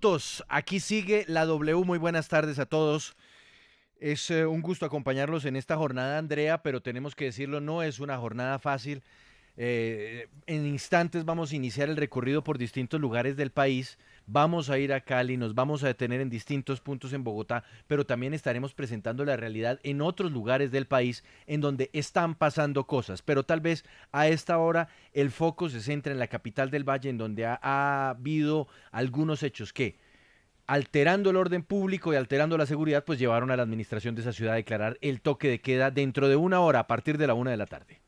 minutos. Aquí sigue la W. Muy buenas tardes a todos. Es un gusto acompañarlos en esta jornada, Andrea, pero tenemos que decirlo, no es una jornada fácil. En instantes vamos a iniciar el recorrido por distintos lugares del país. Vamos a ir a Cali, nos vamos a detener en distintos puntos en Bogotá, pero también estaremos presentando la realidad en otros lugares del país en donde están pasando cosas. Pero tal vez a esta hora el foco se centra en la capital del Valle, en donde ha habido algunos hechos que, alterando el orden público y alterando la seguridad, pues llevaron a la administración de esa ciudad a declarar el toque de queda dentro de una hora, a partir de la 1 de la tarde.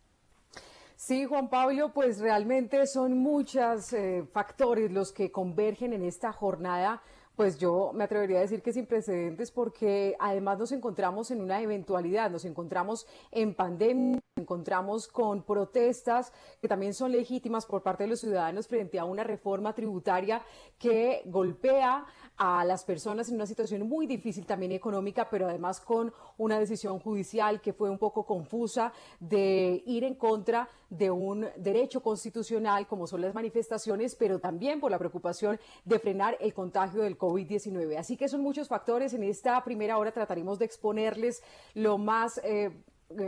Sí, Juan Pablo, pues realmente son muchos factores los que convergen en esta jornada. Pues yo me atrevería a decir que sin precedentes porque además nos encontramos en una eventualidad, nos encontramos en pandemia, nos encontramos con protestas que también son legítimas por parte de los ciudadanos frente a una reforma tributaria que golpea a las personas en una situación muy difícil también económica, pero además con una decisión judicial que fue un poco confusa de ir en contra de un derecho constitucional como son las manifestaciones, pero también por la preocupación de frenar el contagio del COVID-19. Así que son muchos factores. En esta primera hora trataremos de exponerles lo más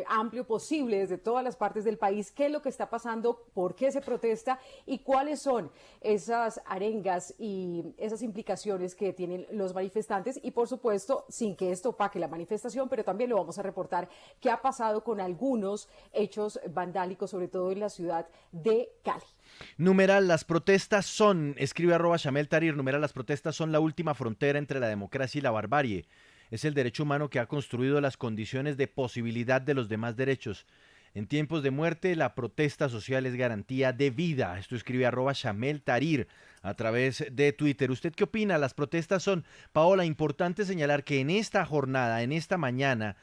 amplio posible desde todas las partes del país qué es lo que está pasando, por qué se protesta y cuáles son esas arengas y esas implicaciones que tienen los manifestantes y por supuesto sin que esto opaque la manifestación, pero también lo vamos a reportar qué ha pasado con algunos hechos vandálicos, sobre todo en la ciudad de Cali. Numeral, las protestas son, escribe @Shamel Tarir, numeral, las protestas son la última frontera entre la democracia y la barbarie. Es el derecho humano que ha construido las condiciones de posibilidad de los demás derechos. En tiempos de muerte, la protesta social es garantía de vida. Esto escribe @Shamel Tarir a través de Twitter. ¿Usted qué opina? Las protestas son, Paola, importante señalar que en esta jornada, en esta mañana,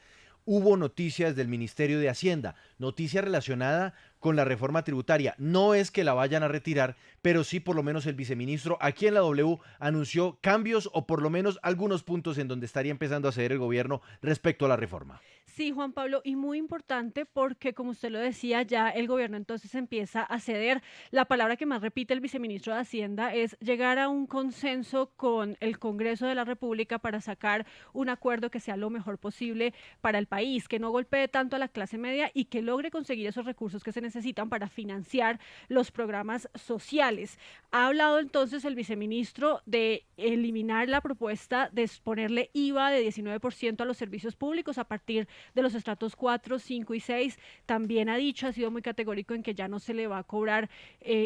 hubo noticias del Ministerio de Hacienda, noticia relacionada con la reforma tributaria. No es que la vayan a retirar, pero sí por lo menos el viceministro aquí en la W anunció cambios o por lo menos algunos puntos en donde estaría empezando a ceder el gobierno respecto a la reforma. Sí, Juan Pablo, y muy importante porque, como usted lo decía, ya el gobierno entonces empieza a ceder. La palabra que más repite el viceministro de Hacienda es llegar a un consenso con el Congreso de la República para sacar un acuerdo que sea lo mejor posible para el país, que no golpee tanto a la clase media y que logre conseguir esos recursos que se necesitan para financiar los programas sociales. Ha hablado entonces el viceministro de eliminar la propuesta de ponerle IVA de 19% a los servicios públicos a partir de los estratos 4, 5 y 6. También ha dicho, ha sido muy categórico en que ya no se le va a cobrar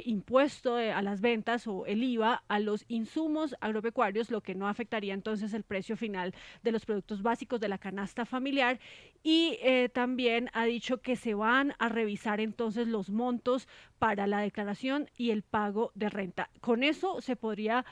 impuesto a las ventas o el IVA a los insumos agropecuarios, lo que no afectaría entonces el precio final de los productos básicos de la canasta familiar. Y también ha dicho que se van a revisar entonces los montos para la declaración y el pago de renta. Con eso se podría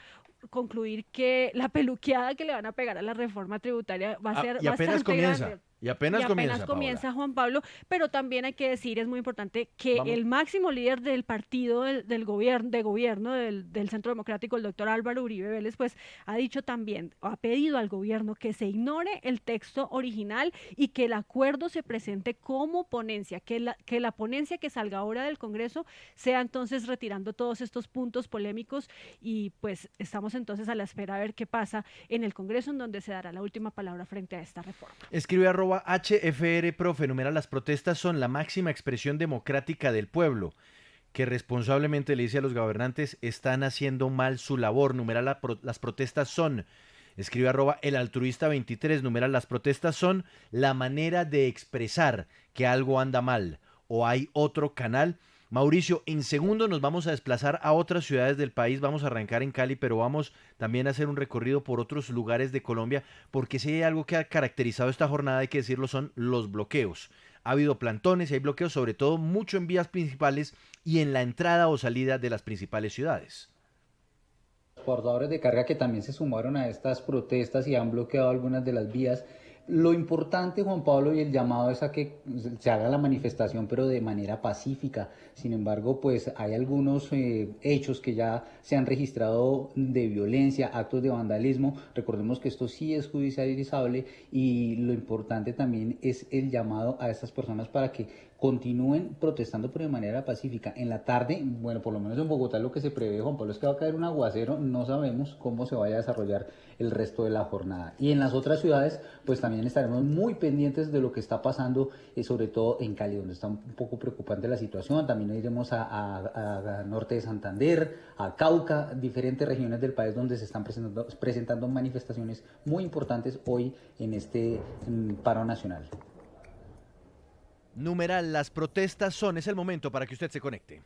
concluir que la peluqueada que le van a pegar a la reforma tributaria va a ser Y apenas bastante comienza. grande. Y apenas Y apenas comienza, comienza, Paola. Juan Pablo, pero también hay que decir, es muy importante que Vamos. el máximo líder del partido del gobierno del Centro Democrático, el doctor Álvaro Uribe Vélez, pues ha dicho también, ha pedido al gobierno que se ignore el texto original y que el acuerdo se presente como ponencia, que la ponencia que salga ahora del Congreso sea entonces retirando todos estos puntos polémicos y pues estamos entonces a la espera a ver qué pasa en el Congreso, en donde se dará la última palabra frente a esta reforma. Escribe @HFR Profe, numeral, las protestas son la máxima expresión democrática del pueblo, que responsablemente le dice a los gobernantes están haciendo mal su labor. Numeral, las protestas son, escribe @el altruista 23, numeral, las protestas son la manera de expresar que algo anda mal o hay otro canal. Mauricio, en segundo nos vamos a desplazar a otras ciudades del país, vamos a arrancar en Cali, pero vamos también a hacer un recorrido por otros lugares de Colombia, porque si hay algo que ha caracterizado esta jornada, hay que decirlo, son los bloqueos. Ha habido plantones y hay bloqueos, sobre todo mucho en vías principales y en la entrada o salida de las principales ciudades. Transportadores de carga que también se sumaron a estas protestas y han bloqueado algunas de las vías. Lo importante, Juan Pablo, y el llamado es a que se haga la manifestación, pero de manera pacífica. Sin embargo, pues hay algunos hechos que ya se han registrado de violencia, actos de vandalismo. Recordemos que esto sí es judicializable y lo importante también es el llamado a estas personas para que continúen protestando pero de manera pacífica. En la tarde, bueno, por lo menos en Bogotá lo que se prevé, Juan Pablo, es que va a caer un aguacero, no sabemos cómo se vaya a desarrollar el resto de la jornada. Y en las otras ciudades, pues también estaremos muy pendientes de lo que está pasando, sobre todo en Cali, donde está un poco preocupante la situación. También iremos a norte de Santander, a Cauca, diferentes regiones del país donde se están presentando manifestaciones muy importantes hoy en este paro nacional. Numeral, las protestas son, es el momento para que usted se conecte.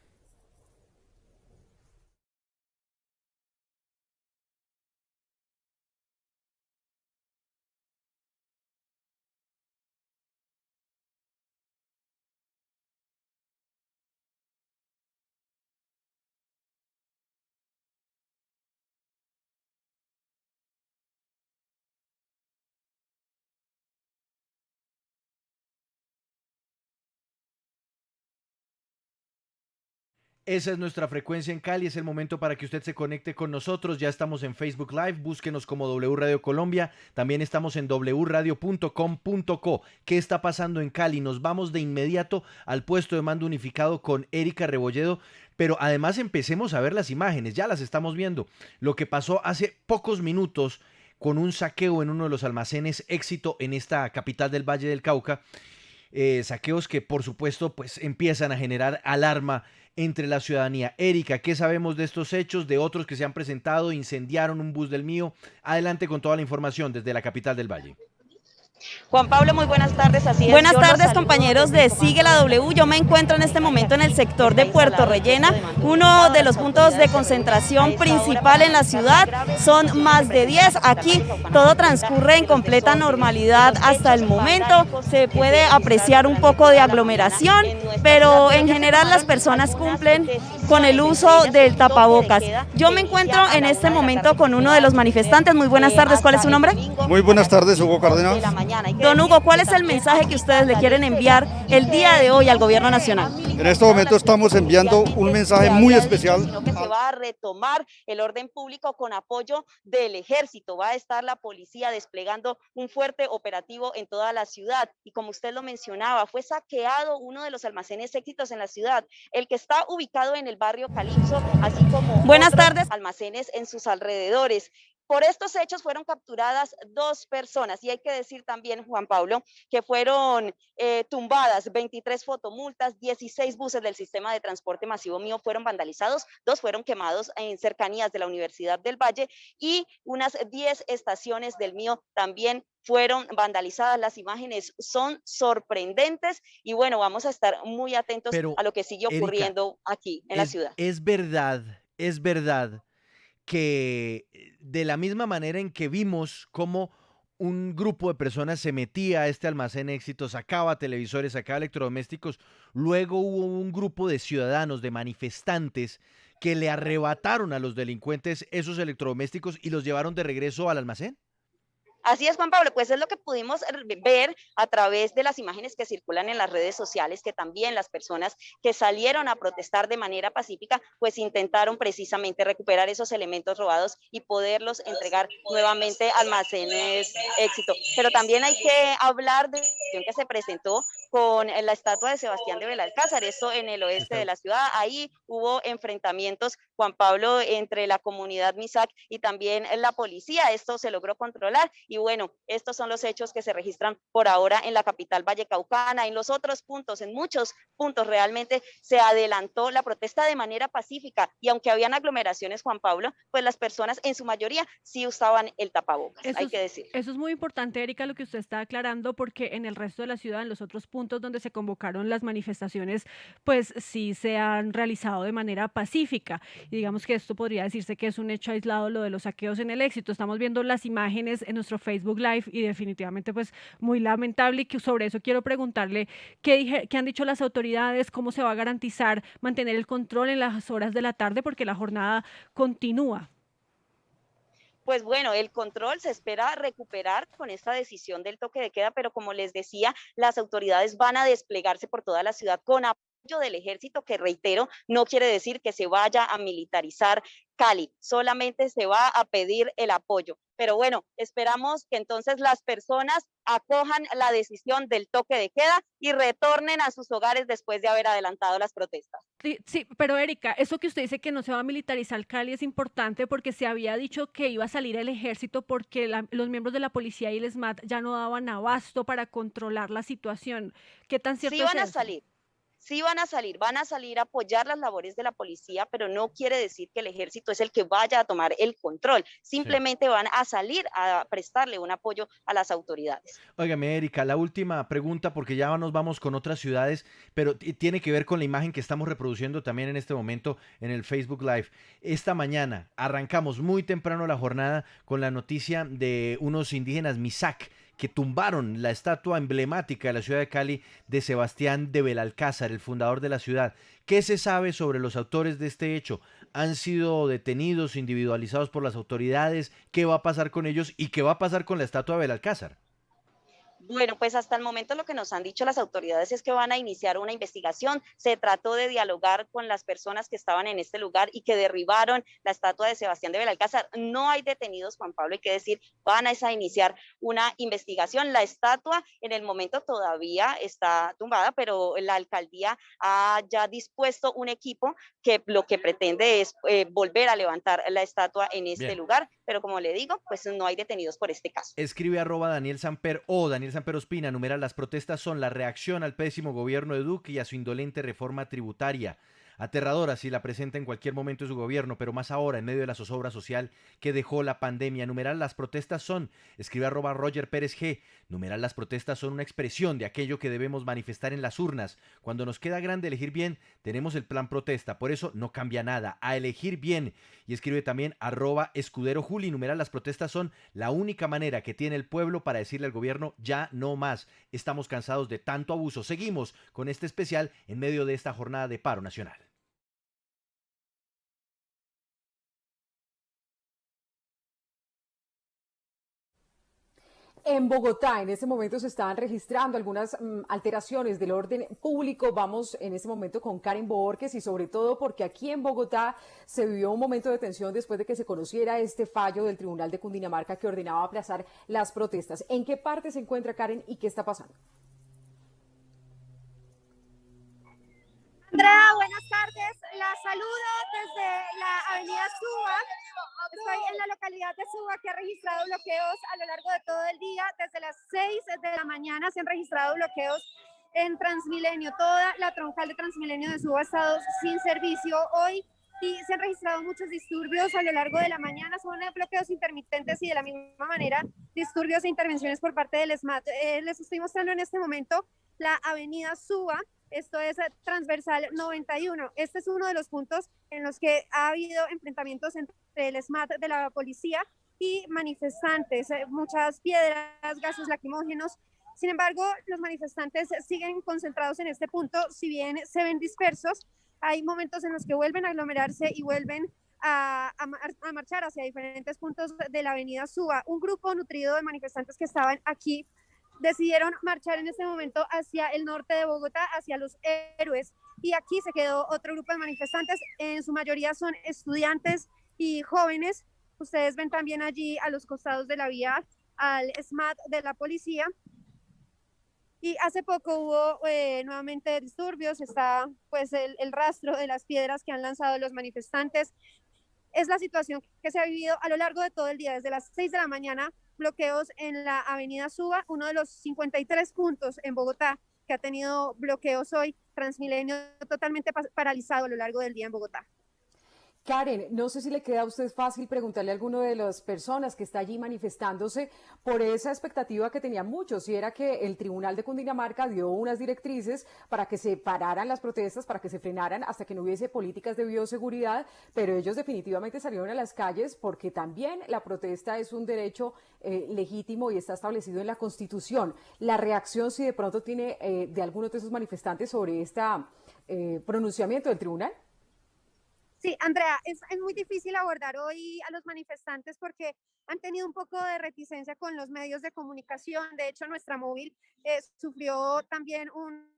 Esa es nuestra frecuencia en Cali, es el momento para que usted se conecte con nosotros. Ya estamos en Facebook Live, búsquenos como W Radio Colombia, también estamos en wradio.com.co. ¿Qué está pasando en Cali? Nos vamos de inmediato al puesto de mando unificado con Erika Rebolledo, pero además empecemos a ver las imágenes, ya las estamos viendo. Lo que pasó hace pocos minutos con un saqueo en uno de los almacenes Éxito en esta capital del Valle del Cauca. Saqueos que por supuesto pues empiezan a generar alarma entre la ciudadanía. Erika, ¿qué sabemos de estos hechos, de otros que se han presentado? Incendiaron un bus del mío. Adelante con toda la información desde la capital del Valle. Juan Pablo, muy buenas tardes. Así es. Buenas tardes, compañeros de Sigue la W. Yo me encuentro en este momento en el sector de Puerto Rellena, uno de los puntos de concentración principal en la ciudad. Son más de 10. Aquí todo transcurre en completa normalidad hasta el momento. Se puede apreciar un poco de aglomeración, pero en general las personas cumplen con el uso del tapabocas. Yo me encuentro en este momento con uno de los manifestantes. Muy buenas tardes, ¿cuál es su nombre? Muy buenas tardes, Hugo Cárdenas. Don Hugo, ¿cuál es el mensaje que ustedes le quieren enviar el día de hoy al gobierno nacional? En este momento estamos enviando un mensaje muy especial. Que se va a retomar el orden público con apoyo del ejército. Va a estar la policía desplegando un fuerte operativo en toda la ciudad. Y como usted lo mencionaba, fue saqueado uno de los almacenes Éxitos en la ciudad, el que está ubicado en el barrio Calipso, así como buenas tardes, almacenes en sus alrededores. Por estos hechos fueron capturadas 2 personas y hay que decir también, Juan Pablo, que fueron tumbadas 23 fotomultas, 16 buses del sistema de transporte masivo mío fueron vandalizados, 2 fueron quemados en cercanías de la Universidad del Valle y unas 10 estaciones del mío también fueron vandalizadas. Las imágenes son sorprendentes y bueno, vamos a estar muy atentos a lo que sigue ocurriendo, Erika, aquí en la ciudad. Es verdad que de la misma manera en que vimos cómo un grupo de personas se metía a este almacén Éxito, sacaba televisores, sacaba electrodomésticos, luego hubo un grupo de ciudadanos, de manifestantes, que le arrebataron a los delincuentes esos electrodomésticos y los llevaron de regreso al almacén. Así es, Juan Pablo, pues es lo que pudimos ver a través de las imágenes que circulan en las redes sociales, que también las personas que salieron a protestar de manera pacífica, pues intentaron precisamente recuperar esos elementos robados y poderlos entregar nuevamente a almacenes Éxito. Pero también hay que hablar de la situación que se presentó con la estatua de Sebastián de Belalcázar, esto en el oeste de la ciudad. Ahí hubo enfrentamientos, Juan Pablo, entre la comunidad MISAC y también la policía. Esto se logró controlar y bueno, estos son los hechos que se registran por ahora en la capital vallecaucana. En los otros puntos, en muchos puntos realmente se adelantó la protesta de manera pacífica y aunque habían aglomeraciones, Juan Pablo, pues las personas en su mayoría sí usaban el tapabocas, hay que decir. Eso es muy importante, Erika, lo que usted está aclarando, porque en el resto de la ciudad, en los otros puntos donde se convocaron las manifestaciones, pues sí se han realizado de manera pacífica. Y digamos que esto podría decirse que es un hecho aislado lo de los saqueos en el Éxito. Estamos viendo las imágenes en nuestro Facebook Live y definitivamente pues muy lamentable, y que sobre eso quiero preguntarle qué han dicho las autoridades, cómo se va a garantizar mantener el control en las horas de la tarde, porque la jornada continúa. Pues bueno, el control se espera recuperar con esta decisión del toque de queda, pero como les decía, las autoridades van a desplegarse por toda la ciudad con apoyo del ejército, que reitero, no quiere decir que se vaya a militarizar Cali, solamente se va a pedir el apoyo. Pero bueno, esperamos que entonces las personas acojan la decisión del toque de queda y retornen a sus hogares después de haber adelantado las protestas. Sí, sí, pero Erika, eso que usted dice que no se va a militarizar Cali es importante porque se había dicho que iba a salir el ejército porque los miembros de la policía y el SMAT ya no daban abasto para controlar la situación. ¿Qué tan Sí cierto es van a eso? salir, sí van a salir a apoyar las labores de la policía, pero no quiere decir que el ejército es el que vaya a tomar el control, Sí. simplemente van a salir a prestarle un apoyo a las autoridades. Óigame, Erika, la última pregunta, porque ya nos vamos con otras ciudades, pero tiene que ver con la imagen que estamos reproduciendo también en este momento en el Facebook Live. Esta mañana arrancamos muy temprano la jornada con la noticia de unos indígenas Misak que tumbaron la estatua emblemática de la ciudad de Cali de Sebastián de Belalcázar, el fundador de la ciudad. ¿Qué se sabe sobre los autores de este hecho? ¿Han sido detenidos, individualizados por las autoridades? ¿Qué va a pasar con ellos y qué va a pasar con la estatua de Belalcázar? Bueno, pues hasta el momento lo que nos han dicho las autoridades es que van a iniciar una investigación. Se trató de dialogar con las personas que estaban en este lugar y que derribaron la estatua de Sebastián de Belalcázar. No hay detenidos, Juan Pablo, hay que decir, van a iniciar una investigación. La estatua en el momento todavía está tumbada, pero la alcaldía ha ya dispuesto un equipo que lo que pretende es volver a levantar la estatua en este Bien. lugar, pero como le digo, pues no hay detenidos por este caso. Escribe @Daniel Samper o Daniel Samper Ospina, numeral, las protestas son la reacción al pésimo gobierno de Duque y a su indolente reforma tributaria. Aterradora si la presenta en cualquier momento de su gobierno, pero más ahora en medio de la zozobra social que dejó la pandemia. Numeral, las protestas son, escribe @Roger Pérez G. Numeral, las protestas son una expresión de aquello que debemos manifestar en las urnas. Cuando nos queda grande elegir bien, tenemos el plan protesta. Por eso no cambia nada. A elegir bien. Y escribe también @Escudero Juli. Numeral, las protestas son la única manera que tiene el pueblo para decirle al gobierno ya no más. Estamos cansados de tanto abuso. Seguimos con este especial en medio de esta jornada de paro nacional. En Bogotá, en este momento se están registrando algunas alteraciones del orden público. Vamos en este momento con Karen Borges y sobre todo porque aquí en Bogotá se vivió un momento de tensión después de que se conociera este fallo del Tribunal de Cundinamarca que ordenaba aplazar las protestas. ¿En qué parte se encuentra Karen y qué está pasando? Andrea, buenas tardes. La saludo desde la avenida Suba. Estoy en la localidad de Suba que ha registrado bloqueos a lo largo de todo el día. Desde las 6 de la mañana se han registrado bloqueos en Transmilenio. Toda la troncal de Transmilenio de Suba ha estado sin servicio hoy y se han registrado muchos disturbios a lo largo de la mañana. Son bloqueos intermitentes y de la misma manera disturbios e intervenciones por parte del SMAT. Les estoy mostrando en este momento la avenida Suba. Esto es transversal 91. Este es uno de los puntos en los que ha habido enfrentamientos entre el SMAT de la policía y manifestantes, muchas piedras, gases lacrimógenos. Sin embargo, los manifestantes siguen concentrados en este punto, si bien se ven dispersos, hay momentos en los que vuelven a aglomerarse y vuelven a marchar hacia diferentes puntos de la avenida Suba. Un grupo nutrido de manifestantes que estaban aquí decidieron marchar en este momento hacia el norte de Bogotá, hacia Los Héroes, y aquí se quedó otro grupo de manifestantes, en su mayoría son estudiantes y jóvenes. Ustedes ven también allí a los costados de la vía al SMAT de la policía. Y hace poco hubo nuevamente disturbios, está pues el rastro de las piedras que han lanzado los manifestantes. Es la situación que se ha vivido a lo largo de todo el día, desde las 6 de la mañana, bloqueos en la avenida Suba, uno de los 53 puntos en Bogotá que ha tenido bloqueos hoy, Transmilenio totalmente paralizado a lo largo del día en Bogotá. Karen, no sé si le queda a usted fácil preguntarle a alguno de las personas que está allí manifestándose por esa expectativa que tenían muchos, y era que el Tribunal de Cundinamarca dio unas directrices para que se pararan las protestas, para que se frenaran hasta que no hubiese políticas de bioseguridad, pero ellos definitivamente salieron a las calles porque también la protesta es un derecho legítimo y está establecido en la Constitución. La reacción, si de pronto tiene de algunos de esos manifestantes sobre este pronunciamiento del tribunal. Sí, Andrea, es muy difícil abordar hoy a los manifestantes porque han tenido un poco de reticencia con los medios de comunicación. De hecho, nuestra móvil sufrió también un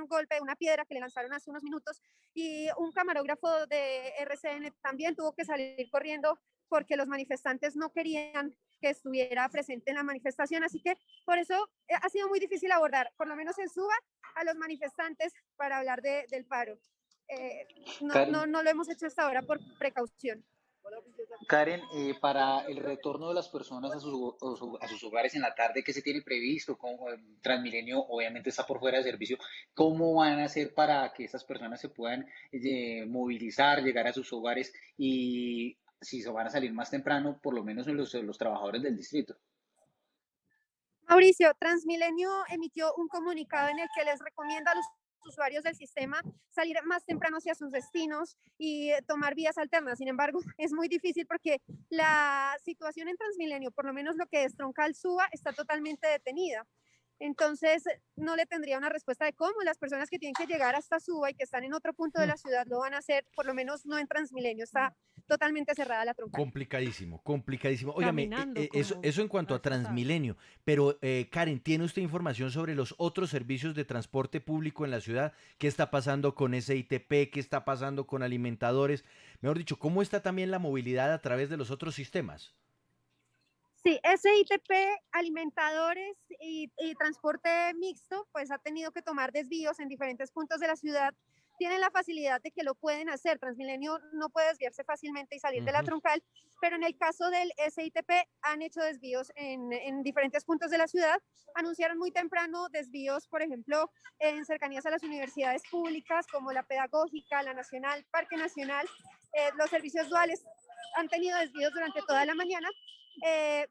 golpe, una piedra que le lanzaron hace unos minutos, y un camarógrafo de RCN también tuvo que salir corriendo porque los manifestantes no querían que estuviera presente en la manifestación, así que por eso ha sido muy difícil abordar, por lo menos en Suba, a los manifestantes para hablar del paro. No lo hemos hecho hasta ahora por precaución. Karen, para el retorno de las personas a sus hogares en la tarde, ¿qué se tiene previsto? Transmilenio obviamente está por fuera de servicio. ¿Cómo van a hacer para que estas personas se puedan movilizar, llegar a sus hogares y si se van a salir más temprano, por lo menos los trabajadores del distrito? Mauricio, Transmilenio emitió un comunicado en el que les recomienda a los usuarios del sistema salir más temprano hacia sus destinos y tomar vías alternas. Sin embargo, es muy difícil porque la situación en Transmilenio, por lo menos lo que es Troncal Suba, está totalmente detenida. Entonces, no le tendría una respuesta de cómo las personas que tienen que llegar hasta Suba y que están en otro punto de la ciudad lo van a hacer, por lo menos no en Transmilenio, está totalmente cerrada la Troncal. Complicadísimo, complicadísimo. Óigame, eso, como eso en cuanto a está. Transmilenio, pero Karen, ¿tiene usted información sobre los otros servicios de transporte público en la ciudad? ¿Qué está pasando con SITP? ¿Qué está pasando con alimentadores? Mejor dicho, ¿cómo está también la movilidad a través de los otros sistemas? Sí, SITP, alimentadores y transporte mixto, pues ha tenido que tomar desvíos en diferentes puntos de la ciudad. Tienen la facilidad de que lo pueden hacer. Transmilenio no puede desviarse fácilmente y salir de la Troncal, pero en el caso del SITP han hecho desvíos en diferentes puntos de la ciudad. Anunciaron muy temprano desvíos, por ejemplo, en cercanías a las universidades públicas como la Pedagógica, la Nacional, Parque Nacional. Los servicios duales han tenido desvíos durante toda la mañana.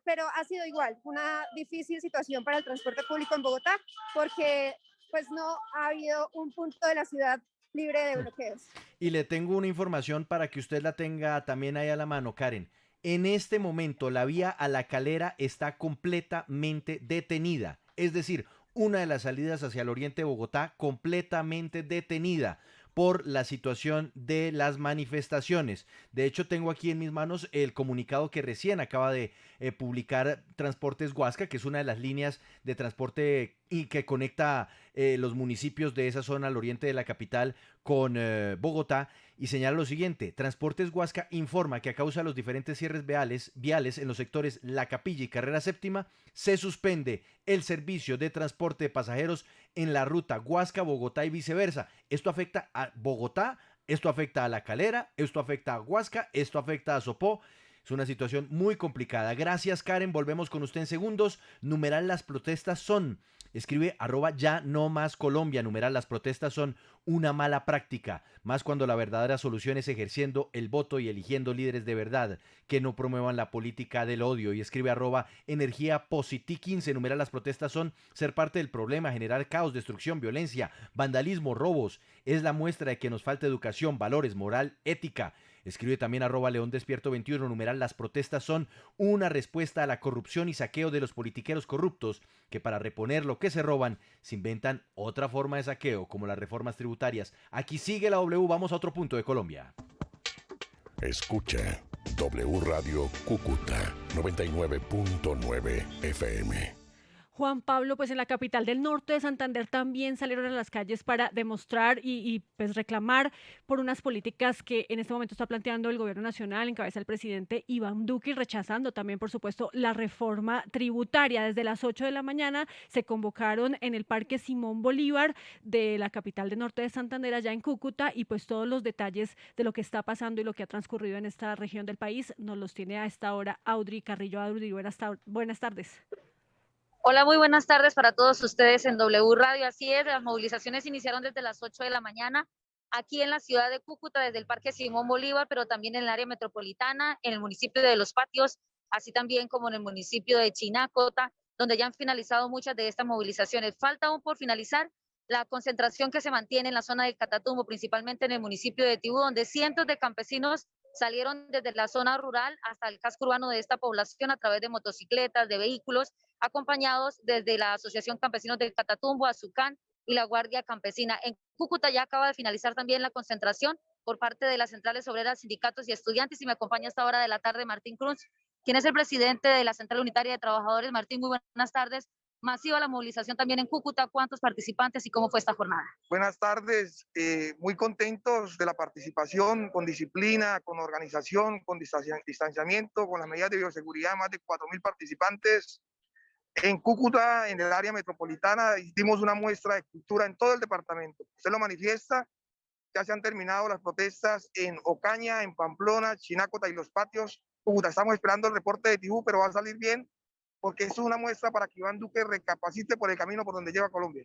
Pero ha sido igual, una difícil situación para el transporte público en Bogotá, porque pues no ha habido un punto de la ciudad libre de bloqueos. Y le tengo una información para que usted la tenga también ahí a la mano, Karen. En este momento la vía a La Calera está completamente detenida. Es decir, una de las salidas hacia el oriente de Bogotá completamente detenida por la situación de las manifestaciones. De hecho, tengo aquí en mis manos el comunicado que recién acaba de publicar Transportes Huasca, que es una de las líneas de transporte y que conecta los municipios de esa zona al oriente de la capital con Bogotá, y señala lo siguiente: Transportes Huasca informa que a causa de los diferentes cierres viales en los sectores La Capilla y Carrera Séptima, se suspende el servicio de transporte de pasajeros en la ruta Huasca-Bogotá y viceversa. Esto afecta a Bogotá, esto afecta a La Calera, esto afecta a Huasca, esto afecta a Sopó. Es una situación muy complicada. Gracias, Karen. Volvemos con usted en segundos. Numeral las protestas son. Escribe @ya no más Colombia. Numeral las protestas son una mala práctica. Más cuando la verdadera solución es ejerciendo el voto y eligiendo líderes de verdad que no promuevan la política del odio. Y escribe @energía posití 15. Numeral las protestas son ser parte del problema, generar caos, destrucción, violencia, vandalismo, robos. Es la muestra de que nos falta educación, valores, moral, ética. Escribe también @León Despierto 21, numeral las protestas son una respuesta a la corrupción y saqueo de los politiqueros corruptos que para reponer lo que se roban se inventan otra forma de saqueo como las reformas tributarias. Aquí sigue la W, vamos a otro punto de Colombia. Escucha W Radio Cúcuta 99.9 FM. Juan Pablo, pues en la capital del norte de Santander también salieron a las calles para demostrar y pues reclamar por unas políticas que en este momento está planteando el gobierno nacional en cabeza del presidente Iván Duque, y rechazando también, por supuesto, la reforma tributaria. Desde las 8 de la mañana se convocaron en el Parque Simón Bolívar de la capital del norte de Santander, allá en Cúcuta, y pues todos los detalles de lo que está pasando y lo que ha transcurrido en esta región del país nos los tiene a esta hora Audrey Carrillo. Audrey, buenas tardes. Hola, muy buenas tardes para todos ustedes en W Radio. Así es, las movilizaciones iniciaron desde las 8 de la mañana aquí en la ciudad de Cúcuta, desde el Parque Simón Bolívar, pero también en el área metropolitana, en el municipio de Los Patios, así también como en el municipio de Chinacota, donde ya han finalizado muchas de estas movilizaciones. Falta aún por finalizar la concentración que se mantiene en la zona del Catatumbo, principalmente en el municipio de Tibú, donde cientos de campesinos salieron desde la zona rural hasta el casco urbano de esta población a través de motocicletas, de vehículos, acompañados desde la Asociación Campesinos del Catatumbo, Azucán y la Guardia Campesina. En Cúcuta ya acaba de finalizar también la concentración por parte de las centrales obreras, sindicatos y estudiantes, y me acompaña a esta hora de la tarde Martín Cruz, quien es el presidente de la Central Unitaria de Trabajadores. Martín, muy buenas tardes. masiva la movilización también en Cúcuta. ¿Cuántos participantes y cómo fue esta jornada? Buenas tardes, muy contentos de la participación, con disciplina, con organización, con distanciamiento, con las medidas de bioseguridad, más de 4.000 participantes. En Cúcuta, en el área metropolitana, hicimos una muestra de cultura en todo el departamento. Usted lo manifiesta, ya se han terminado las protestas en Ocaña, en Pamplona, Chinácota y Los Patios. Cúcuta, estamos esperando el reporte de Tibú, pero va a salir bien, porque esto es una muestra para que Iván Duque recapacite por el camino por donde lleva Colombia.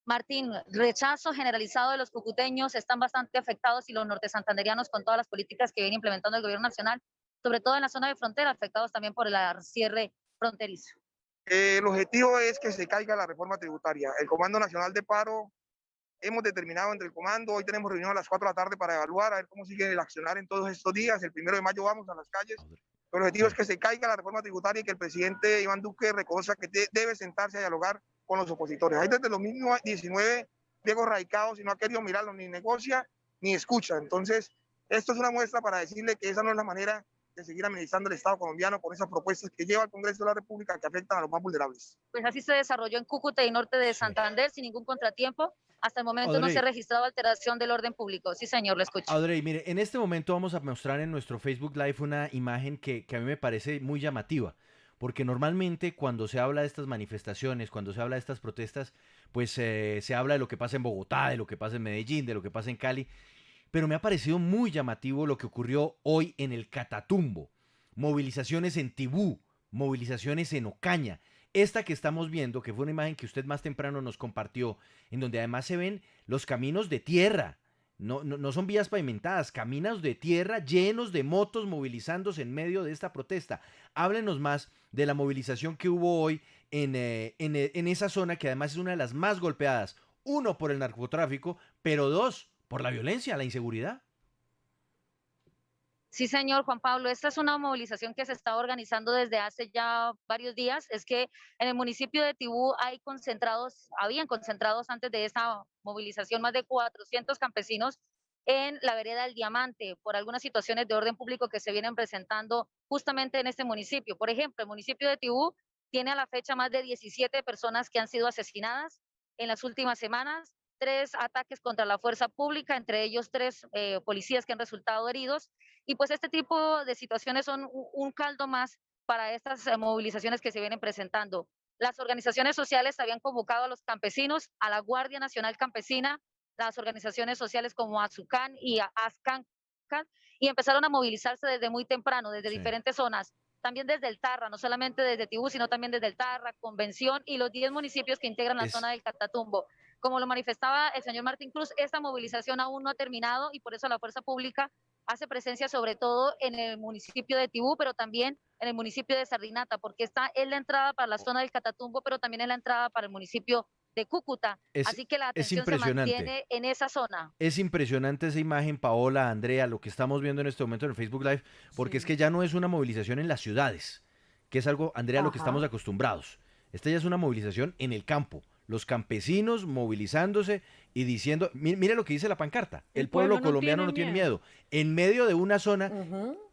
Martín, rechazo generalizado de los cucuteños, están bastante afectados y los nortesantanderianos con todas las políticas que viene implementando el gobierno nacional, sobre todo en la zona de frontera, afectados también por el cierre fronterizo. El objetivo es que se caiga la reforma tributaria. El Comando Nacional de Paro, hemos determinado entre el comando, hoy tenemos reunión a las 4 de la tarde para evaluar, a ver cómo sigue el accionar en todos estos días. El 1 de mayo vamos a las calles. El objetivo es que se caiga la reforma tributaria y que el presidente Iván Duque reconozca que debe sentarse a dialogar con los opositores. Hay desde los mismos 19 viejos radicados y no ha querido mirarlo, ni negocia, ni escucha. Entonces, esto es una muestra para decirle que esa no es la manera de seguir administrando el Estado colombiano con esas propuestas que lleva al Congreso de la República que afectan a los más vulnerables. Pues así se desarrolló en Cúcuta y norte de Santander sin ningún contratiempo. Hasta el momento no se ha registrado alteración del orden público. Sí, señor, lo escucho. Audrey, mire, en este momento vamos a mostrar en nuestro Facebook Live una imagen que a mí me parece muy llamativa, porque normalmente cuando se habla de estas manifestaciones, cuando se habla de estas protestas, pues se habla de lo que pasa en Bogotá, de lo que pasa en Medellín, de lo que pasa en Cali, pero me ha parecido muy llamativo lo que ocurrió hoy en el Catatumbo. Movilizaciones en Tibú, movilizaciones en Ocaña. Esta que estamos viendo, que fue una imagen que usted más temprano nos compartió, en donde además se ven los caminos de tierra, no son vías pavimentadas, caminos de tierra llenos de motos movilizándose en medio de esta protesta. Háblenos más de la movilización que hubo hoy en esa zona, que además es una de las más golpeadas, uno por el narcotráfico, pero dos por la violencia, la inseguridad. Sí, señor Juan Pablo, esta es una movilización que se está organizando desde hace ya varios días. Es que en el municipio de Tibú habían concentrados antes de esta movilización más de 400 campesinos en la vereda del Diamante por algunas situaciones de orden público que se vienen presentando justamente en este municipio. Por ejemplo, el municipio de Tibú tiene a la fecha más de 17 personas que han sido asesinadas en las últimas semanas, 3 ataques contra la fuerza pública, entre ellos 3 policías que han resultado heridos. Y pues este tipo de situaciones son un caldo más para estas movilizaciones que se vienen presentando. Las organizaciones sociales habían convocado a los campesinos, a la Guardia Nacional Campesina, las organizaciones sociales como Azucán y Ascan, y empezaron a movilizarse desde muy temprano, desde diferentes zonas. También desde el Tarra, no solamente desde Tibú, sino también desde el Tarra, Convención y los 10 municipios que integran la zona del Catatumbo. Como lo manifestaba el señor Martín Cruz, esta movilización aún no ha terminado y por eso la fuerza pública hace presencia sobre todo en el municipio de Tibú, pero también en el municipio de Sardinata, porque esta es la entrada para la zona del Catatumbo, pero también es la entrada para el municipio de Cúcuta. Así que la atención se mantiene en esa zona. Es impresionante esa imagen, Paola, Andrea, lo que estamos viendo en este momento en el Facebook Live, porque es que ya no es una movilización en las ciudades, que es algo, Andrea, a lo que estamos acostumbrados. Esta ya es una movilización en el campo. Los campesinos movilizándose y diciendo, mire lo que dice la pancarta, el pueblo colombiano no tiene miedo, en medio de una zona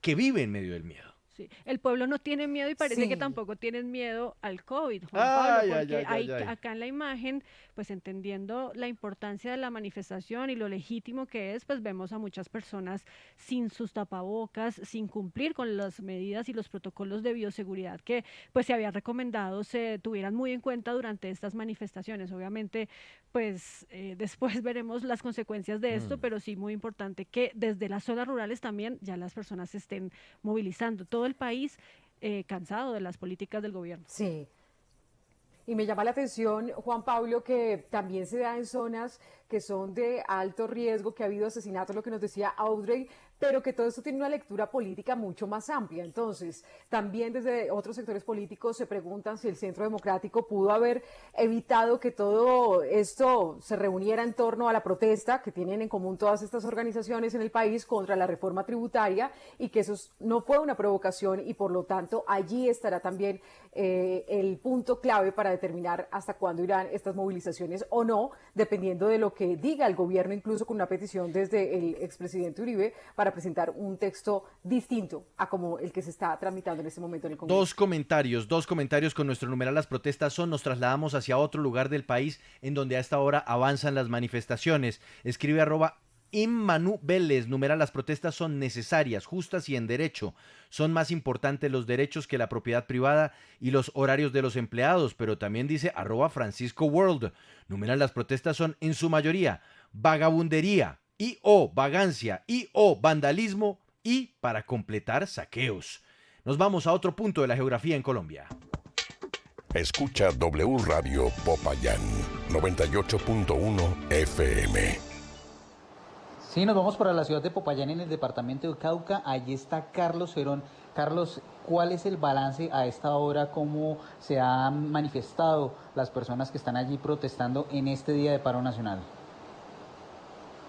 que vive en medio del miedo. Sí. El pueblo no tiene miedo y parece que tampoco tienen miedo al COVID, Juan Pablo, porque acá en la imagen, pues entendiendo la importancia de la manifestación y lo legítimo que es, pues vemos a muchas personas sin sus tapabocas, sin cumplir con las medidas y los protocolos de bioseguridad que pues se había recomendado se tuvieran muy en cuenta durante estas manifestaciones. Obviamente, pues después veremos las consecuencias de esto, pero sí muy importante que desde las zonas rurales también ya las personas se estén movilizando. Todo el país cansado de las políticas del gobierno. Sí. Y me llama la atención, Juan Pablo, que también se da en zonas que son de alto riesgo, que ha habido asesinatos, lo que nos decía Audrey, pero que todo esto tiene una lectura política mucho más amplia. Entonces, también desde otros sectores políticos se preguntan si el Centro Democrático pudo haber evitado que todo esto se reuniera en torno a la protesta que tienen en común todas estas organizaciones en el país contra la reforma tributaria y que eso no fue una provocación y por lo tanto allí estará también el punto clave para determinar hasta cuándo irán estas movilizaciones o no, dependiendo de lo que diga el gobierno, incluso con una petición desde el expresidente Uribe para para presentar un texto distinto a como el que se está tramitando en este momento en el Congreso. Dos comentarios con nuestro numeral Las protestas son, nos trasladamos hacia otro lugar del país en donde a esta hora avanzan las manifestaciones. Escribe @Immanu Vélez, numeral Las protestas son necesarias, justas y en derecho. Son más importantes los derechos que la propiedad privada y los horarios de los empleados, pero también dice @Francisco World, numeral Las protestas son en su mayoría vagabundería y o vagancia y o vandalismo y, para completar, saqueos. Nos vamos a otro punto de la geografía en Colombia. Escucha W Radio Popayán 98.1 FM. Sí, nos vamos para la ciudad de Popayán, en el departamento de Cauca. Allí está Carlos Herón. Carlos, ¿cuál es el balance a esta hora? ¿Cómo se han manifestado las personas que están allí protestando en este día de paro nacional?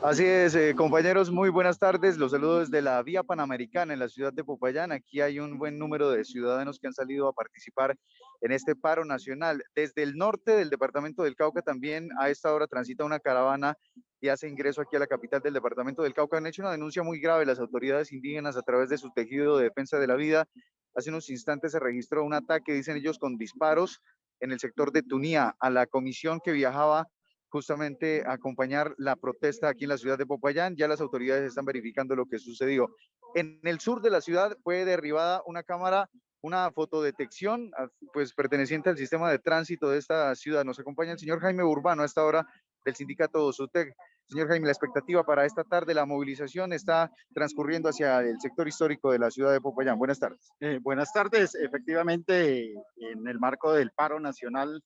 Así es, compañeros, muy buenas tardes. Los saludo desde la Vía Panamericana en la ciudad de Popayán. Aquí hay un buen número de ciudadanos que han salido a participar en este paro nacional. Desde el norte del departamento del Cauca también a esta hora transita una caravana y hace ingreso aquí a la capital del departamento del Cauca. Han hecho una denuncia muy grave las autoridades indígenas a través de su tejido de defensa de la vida. Hace unos instantes se registró un ataque, dicen ellos, con disparos en el sector de Tunía a la comisión que viajaba justamente a acompañar la protesta aquí en la ciudad de Popayán. Ya las autoridades están verificando lo que sucedió. En el sur de la ciudad fue derribada una cámara, una fotodetección, pues perteneciente al sistema de tránsito de esta ciudad. Nos acompaña el señor Jaime Urbano a esta hora del sindicato SUTEC. Señor Jaime, la expectativa para esta tarde, la movilización está transcurriendo hacia el sector histórico de la ciudad de Popayán. Buenas tardes. Buenas tardes. Efectivamente, en el marco del paro nacional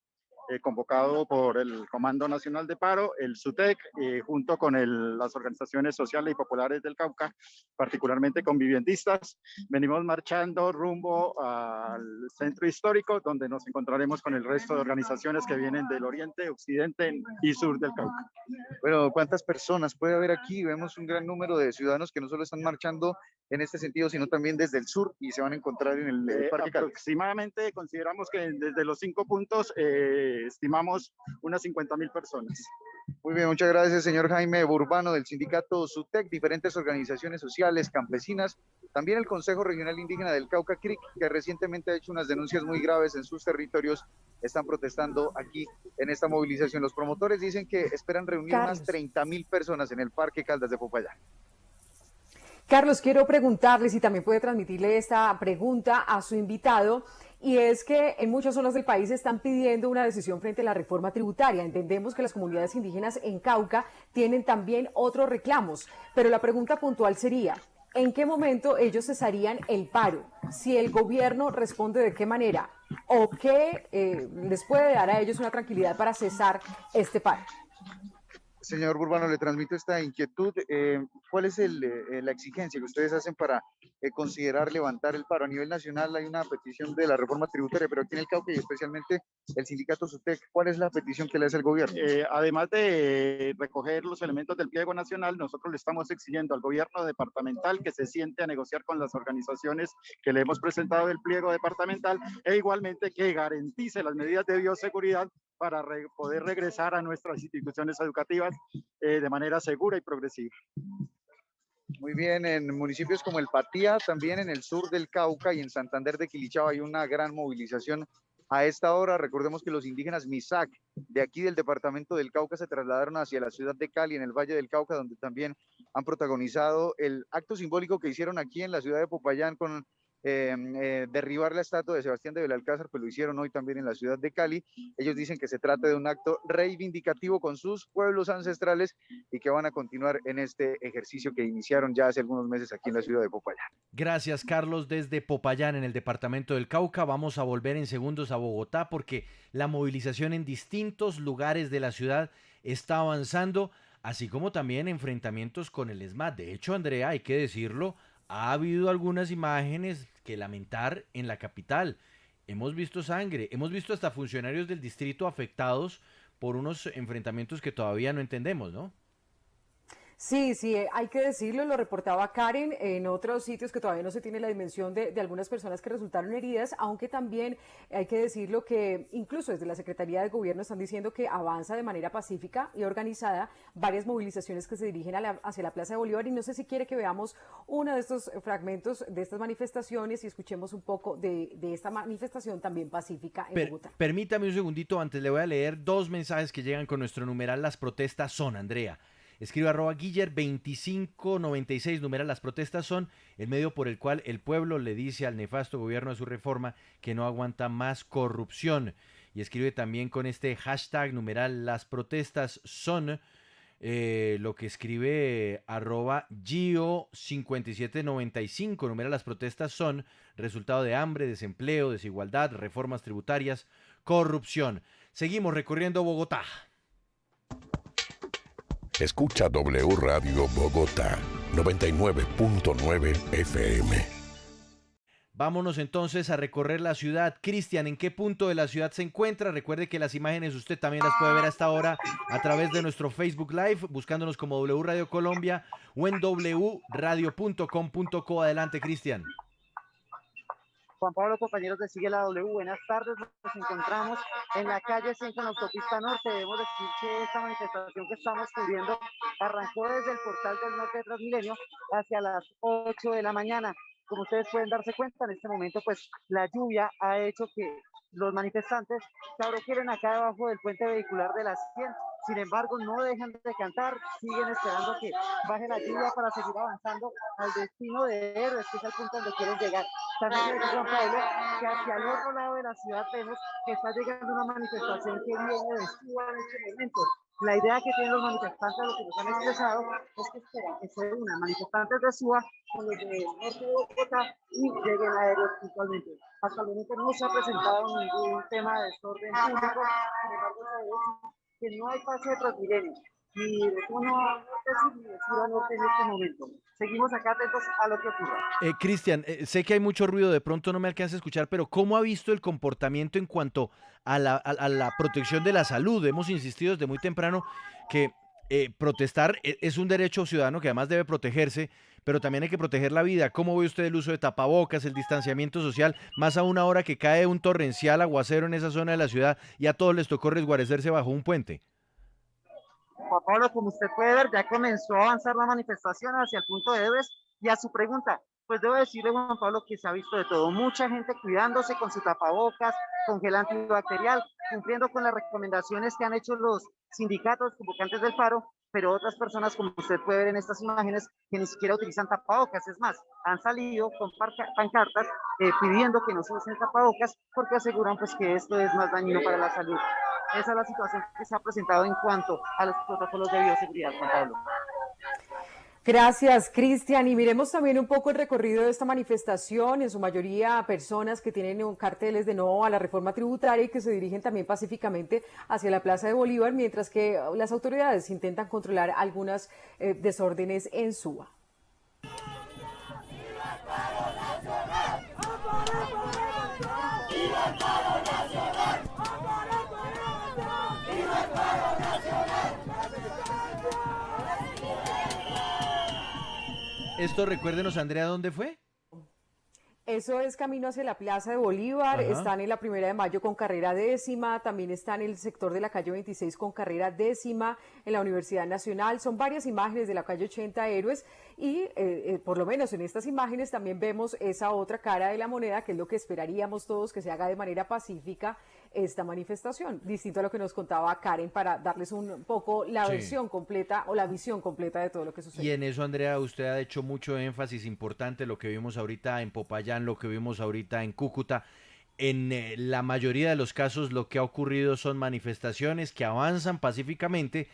convocado por el Comando Nacional de Paro, el SUTEC, junto con las organizaciones sociales y populares del Cauca, particularmente con viviendistas, venimos marchando rumbo al centro histórico, donde nos encontraremos con el resto de organizaciones que vienen del oriente, occidente y sur del Cauca. Bueno, ¿cuántas personas puede haber aquí? Vemos un gran número de ciudadanos que no solo están marchando en este sentido, sino también desde el sur y se van a encontrar en el Parque Cali. Aproximadamente consideramos que desde los 5 puntos estimamos unas 50.000 personas. Muy bien, muchas gracias, señor Jaime Urbano del sindicato SUTEC, diferentes organizaciones sociales, campesinas, también el Consejo Regional Indígena del Cauca, CRIC, que recientemente ha hecho unas denuncias muy graves en sus territorios, están protestando aquí en esta movilización. Los promotores dicen que esperan reunir unas 30.000 personas en el Parque Caldas de Popayán. Carlos, quiero preguntarle si también puede transmitirle esta pregunta a su invitado, y es que en muchas zonas del país están pidiendo una decisión frente a la reforma tributaria. Entendemos que las comunidades indígenas en Cauca tienen también otros reclamos, pero la pregunta puntual sería, ¿en qué momento ellos cesarían el paro? Si el gobierno responde de qué manera, o qué les puede dar a ellos una tranquilidad para cesar este paro. Señor Urbano, le transmito esta inquietud. ¿Cuál es la exigencia que ustedes hacen para considerar levantar el paro? A nivel nacional hay una petición de la reforma tributaria, pero aquí en el Cauca y especialmente el sindicato SUTEC, ¿cuál es la petición que le hace el gobierno? Además de recoger los elementos del pliego nacional, nosotros le estamos exigiendo al gobierno departamental que se siente a negociar con las organizaciones que le hemos presentado el pliego departamental, e igualmente que garantice las medidas de bioseguridad para poder regresar a nuestras instituciones educativas de manera segura y progresiva. Muy bien, en municipios como el Patía, también en el sur del Cauca y en Santander de Quilichao hay una gran movilización a esta hora. Recordemos que los indígenas Misak de aquí del departamento del Cauca se trasladaron hacia la ciudad de Cali, en el Valle del Cauca, donde también han protagonizado el acto simbólico que hicieron aquí en la ciudad de Popayán con derribar la estatua de Sebastián de Belalcázar, pues lo hicieron hoy también en la ciudad de Cali. Ellos dicen que se trata de un acto reivindicativo con sus pueblos ancestrales y que van a continuar en este ejercicio que iniciaron ya hace algunos meses aquí en la ciudad de Popayán. Gracias, Carlos, desde Popayán, en el departamento del Cauca. Vamos a volver en segundos a Bogotá porque la movilización en distintos lugares de la ciudad está avanzando, así como también enfrentamientos con el ESMAD. De hecho, Andrea, hay que decirlo, ha habido algunas imágenes que lamentar en la capital. Hemos visto sangre, hemos visto hasta funcionarios del distrito afectados por unos enfrentamientos que todavía no entendemos, ¿no? Sí, sí, hay que decirlo, lo reportaba Karen en otros sitios que todavía no se tiene la dimensión de algunas personas que resultaron heridas, aunque también hay que decirlo que incluso desde la Secretaría de Gobierno están diciendo que avanza de manera pacífica y organizada varias movilizaciones que se dirigen hacia la Plaza de Bolívar y no sé si quiere que veamos uno de estos fragmentos de estas manifestaciones y escuchemos un poco de esta manifestación también pacífica en Bogotá. Permítame un segundito, antes le voy a leer dos mensajes que llegan con nuestro numeral Las protestas son, Andrea. Escribe @Guiller2596, numeral Las protestas son el medio por el cual el pueblo le dice al nefasto gobierno de su reforma que no aguanta más corrupción. Y escribe también con este hashtag numeral Las protestas son lo que escribe @Gio5795, numeral Las protestas son resultado de hambre, desempleo, desigualdad, reformas tributarias, corrupción. Seguimos recorriendo Bogotá. Escucha W Radio Bogotá 99.9 FM. Vámonos entonces a recorrer la ciudad. Cristian, ¿en qué punto de la ciudad se encuentra? Recuerde que las imágenes usted también las puede ver hasta ahora a través de nuestro Facebook Live, buscándonos como W Radio Colombia o en wradio.com.co. Adelante, Cristian. Juan Pablo, compañeros de Sigue la W, buenas tardes. Nos encontramos en la calle 5 en la autopista norte. Debemos decir que esta manifestación que estamos cubriendo arrancó desde el portal del norte de Transmilenio hacia las 8 de la mañana. Como ustedes pueden darse cuenta, en este momento pues la lluvia ha hecho que los manifestantes se agrupen acá debajo del puente vehicular de las 100. Sin embargo, no dejan de cantar, siguen esperando que baje la lluvia para seguir avanzando al destino de Héroes, que es el punto donde quieren llegar. También les Juan Pablo que hacia el otro lado de la ciudad vemos que está llegando una manifestación que viene de Suba en este momento. La idea que tienen los manifestantes, lo que nos han expresado, es que esperan que se unan manifestantes de Suba con los de norte de Bogotá y lleguen a Héroes puntualmente. Hasta el momento no se ha presentado ningún tema de desorden público, sin embargo sabemos que no hay pase de Transmilenio, ni de uno a norte ni de sur a norte en este momento. Seguimos acá atentos a lo que ocurra. Cristian, sé que hay mucho ruido, de pronto no me alcanza a escuchar, pero ¿cómo ha visto el comportamiento en cuanto a la protección de la salud? Hemos insistido desde muy temprano que protestar es un derecho ciudadano que además debe protegerse, pero también hay que proteger la vida. ¿Cómo ve usted el uso de tapabocas, el distanciamiento social, más a una hora que cae un torrencial aguacero en esa zona de la ciudad y a todos les tocó resguarecerse bajo un puente? Juan Pablo, como usted puede ver, ya comenzó a avanzar la manifestación hacia el punto de Héroes. Y a su pregunta, pues debo decirle, Juan Pablo, que se ha visto de todo. Mucha gente cuidándose con su tapabocas, con gel antibacterial, cumpliendo con las recomendaciones que han hecho los sindicatos convocantes del paro, pero otras personas, como usted puede ver en estas imágenes, que ni siquiera utilizan tapabocas. Es más, han salido con pancartas pidiendo que no se usen tapabocas porque aseguran pues que esto es más dañino para la salud. Esa es la situación que se ha presentado en cuanto a los protocolos de bioseguridad, Juan Pablo. Gracias, Cristian. Y miremos también un poco el recorrido de esta manifestación, en su mayoría personas que tienen carteles de no a la reforma tributaria y que se dirigen también pacíficamente hacia la Plaza de Bolívar, mientras que las autoridades intentan controlar algunos desórdenes en Suba. Esto, recuérdenos, Andrea, ¿dónde fue? Eso es camino hacia la Plaza de Bolívar. Ajá. Están en la 1 de Mayo con carrera 10ª, también están en el sector de la calle 26 con carrera 10ª, en la Universidad Nacional. Son varias imágenes de la calle 80 Héroes y por lo menos en estas imágenes también vemos esa otra cara de la moneda, que es lo que esperaríamos todos, que se haga de manera pacífica esta manifestación, distinto a lo que nos contaba Karen, para darles un poco la versión completa o la visión completa de todo lo que sucede. Y en eso, Andrea, usted ha hecho mucho énfasis importante, lo que vimos ahorita en Popayán, lo que vimos ahorita en Cúcuta. En la mayoría de los casos lo que ha ocurrido son manifestaciones que avanzan pacíficamente.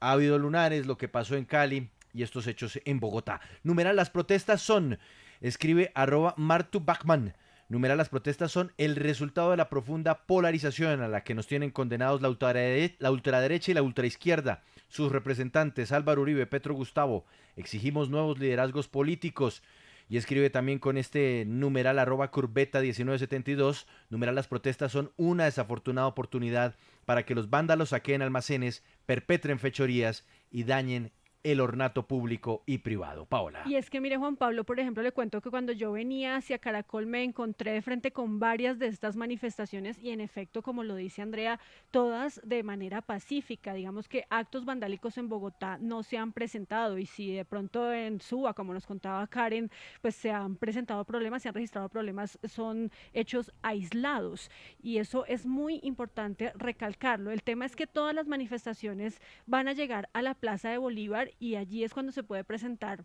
Ha habido lunares, lo que pasó en Cali y estos hechos en Bogotá. Numeral, las protestas son, escribe @MartuBachman. Numeral, las protestas son el resultado de la profunda polarización a la que nos tienen condenados la ultraderecha y la ultraizquierda, sus representantes Álvaro Uribe, Petro Gustavo. Exigimos nuevos liderazgos políticos. Y escribe también con este numeral @Curbeta1972, numeral, las protestas son una desafortunada oportunidad para que los vándalos saqueen almacenes, perpetren fechorías y dañen el ornato público y privado. Paola. Y es que mire, Juan Pablo, por ejemplo, le cuento que cuando yo venía hacia Caracol me encontré de frente con varias de estas manifestaciones y en efecto, como lo dice Andrea, todas de manera pacífica. Digamos que actos vandálicos en Bogotá no se han presentado y si de pronto en Suba, como nos contaba Karen, pues se han presentado problemas, se han registrado problemas, son hechos aislados y eso es muy importante recalcarlo. El tema es que todas las manifestaciones van a llegar a la Plaza de Bolívar y allí es cuando se puede presentar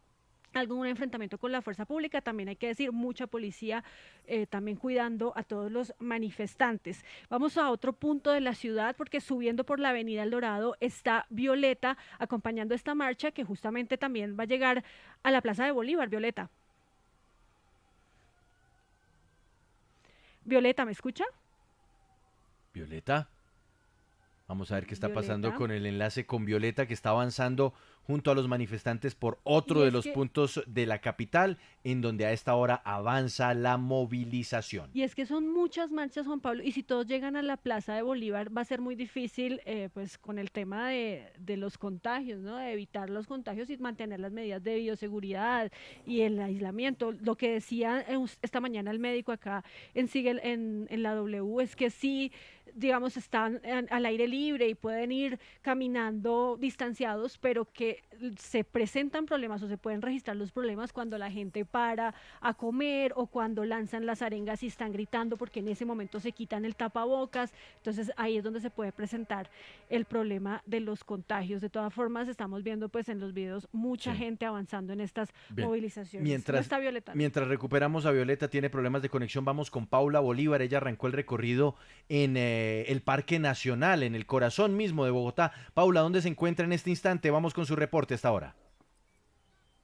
algún enfrentamiento con la fuerza pública. También hay que decir, mucha policía también cuidando a todos los manifestantes. Vamos a otro punto de la ciudad porque subiendo por la avenida El Dorado está Violeta acompañando esta marcha que justamente también va a llegar a la Plaza de Bolívar. Violeta. Violeta, ¿me escucha? Violeta. Vamos a ver qué está Violeta. pasando con el enlace con Violeta, que está avanzando junto a los manifestantes por otro de los puntos de la capital, en donde a esta hora avanza la movilización. Y es que son muchas marchas, Juan Pablo, y si todos llegan a la Plaza de Bolívar va a ser muy difícil, pues con el tema de los contagios, ¿no? De evitar los contagios y mantener las medidas de bioseguridad y el aislamiento. Lo que decía esta mañana el médico acá en la W es que sí, digamos, están al aire libre y pueden ir caminando distanciados, pero que se presentan problemas o se pueden registrar los problemas cuando la gente para a comer o cuando lanzan las arengas y están gritando porque en ese momento se quitan el tapabocas. Entonces ahí es donde se puede presentar el problema de los contagios. De todas formas, estamos viendo pues en los videos mucha gente avanzando en estas movilizaciones. Mientras, ¿No está Violeta? Mientras recuperamos a Violeta, tiene problemas de conexión, vamos con Paula Bolívar. Ella arrancó el recorrido en el Parque Nacional, en el corazón mismo de Bogotá. Paula, ¿dónde se encuentra en este instante? Vamos con su reporte hasta ahora.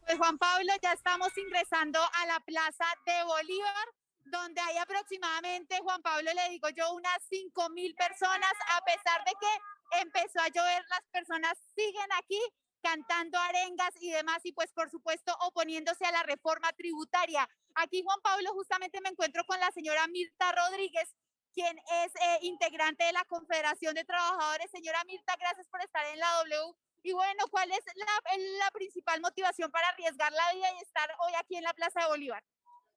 Pues Juan Pablo, ya estamos ingresando a la Plaza de Bolívar, donde hay aproximadamente, Juan Pablo, le digo yo, unas 5.000 personas. A pesar de que empezó a llover, las personas siguen aquí cantando arengas y demás, y pues por supuesto oponiéndose a la reforma tributaria. Aquí, Juan Pablo, justamente me encuentro con la señora Mirta Rodríguez, quien es integrante de la Confederación de Trabajadores. Señora Mirta, gracias por estar en la W. Y bueno, ¿cuál es la principal motivación para arriesgar la vida y estar hoy aquí en la Plaza de Bolívar?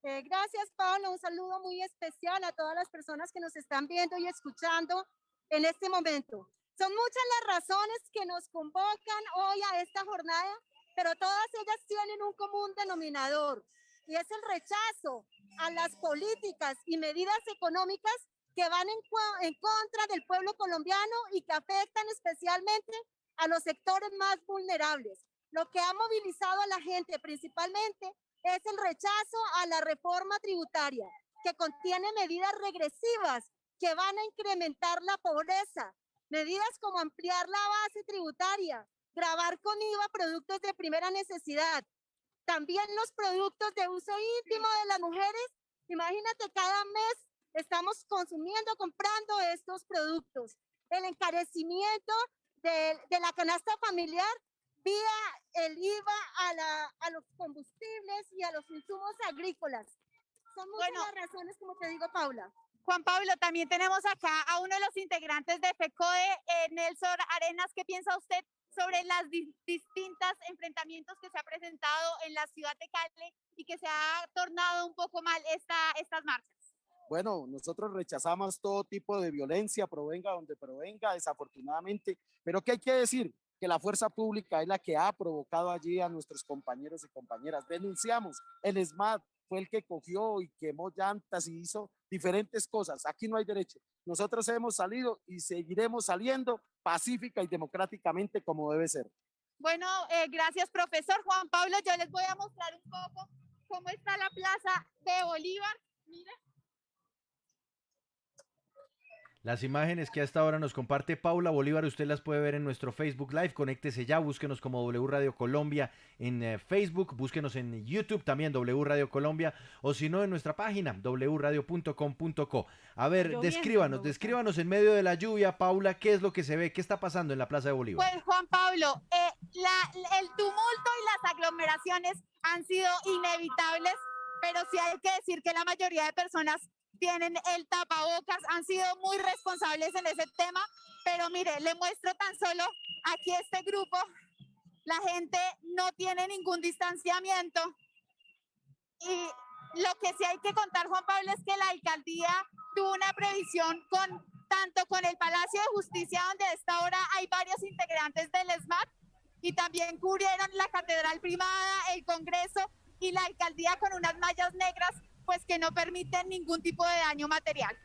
Gracias, Pablo. Un saludo muy especial a todas las personas que nos están viendo y escuchando en este momento. Son muchas las razones que nos convocan hoy a esta jornada, pero todas ellas tienen un común denominador, y es el rechazo a las políticas y medidas económicas que van en contra del pueblo colombiano y que afectan especialmente a los sectores más vulnerables. Lo que ha movilizado a la gente principalmente es el rechazo a la reforma tributaria, que contiene medidas regresivas que van a incrementar la pobreza, medidas como ampliar la base tributaria, gravar con IVA productos de primera necesidad, también los productos de uso íntimo de las mujeres. Imagínate, cada mes estamos comprando estos productos. El encarecimiento de la canasta familiar vía el IVA a los combustibles y a los insumos agrícolas. Son muchas las razones, como te digo, Paula. Juan Pablo, también tenemos acá a uno de los integrantes de FECODE, Nelson Arenas. ¿Qué piensa usted sobre las distintos enfrentamientos que se ha presentado en la ciudad de Cali y que se ha tornado un poco mal estas marchas? Bueno, nosotros rechazamos todo tipo de violencia, provenga donde provenga, desafortunadamente, pero ¿qué hay que decir? Que la fuerza pública es la que ha provocado allí a nuestros compañeros y compañeras. Denunciamos, el SMAT fue el que cogió y quemó llantas y hizo diferentes cosas. Aquí no hay derecho. Nosotros hemos salido y seguiremos saliendo pacífica y democráticamente como debe ser. Bueno, gracias, profesor Juan Pablo. Yo les voy a mostrar un poco cómo está la Plaza de Bolívar. Mira. Las imágenes que a esta hora nos comparte Paula Bolívar, usted las puede ver en nuestro Facebook Live. Conéctese ya, búsquenos como W Radio Colombia en Facebook, búsquenos en YouTube también W Radio Colombia, o si no en nuestra página wradio.com.co. A ver, descríbanos en medio de la lluvia, Paula, ¿qué es lo que se ve? ¿Qué está pasando en la Plaza de Bolívar? Pues Juan Pablo, el tumulto y las aglomeraciones han sido inevitables, pero sí hay que decir que la mayoría de personas tienen el tapabocas, han sido muy responsables en ese tema, pero mire, le muestro tan solo aquí este grupo la gente no tiene ningún distanciamiento. Y lo que sí hay que contar, Juan Pablo, es que la alcaldía tuvo una previsión tanto con el Palacio de Justicia, donde a esta hora hay varios integrantes del SMAT, y también cubrieron la Catedral Primada, el Congreso y la alcaldía con unas mallas negras, pues que no permiten ningún tipo de daño material.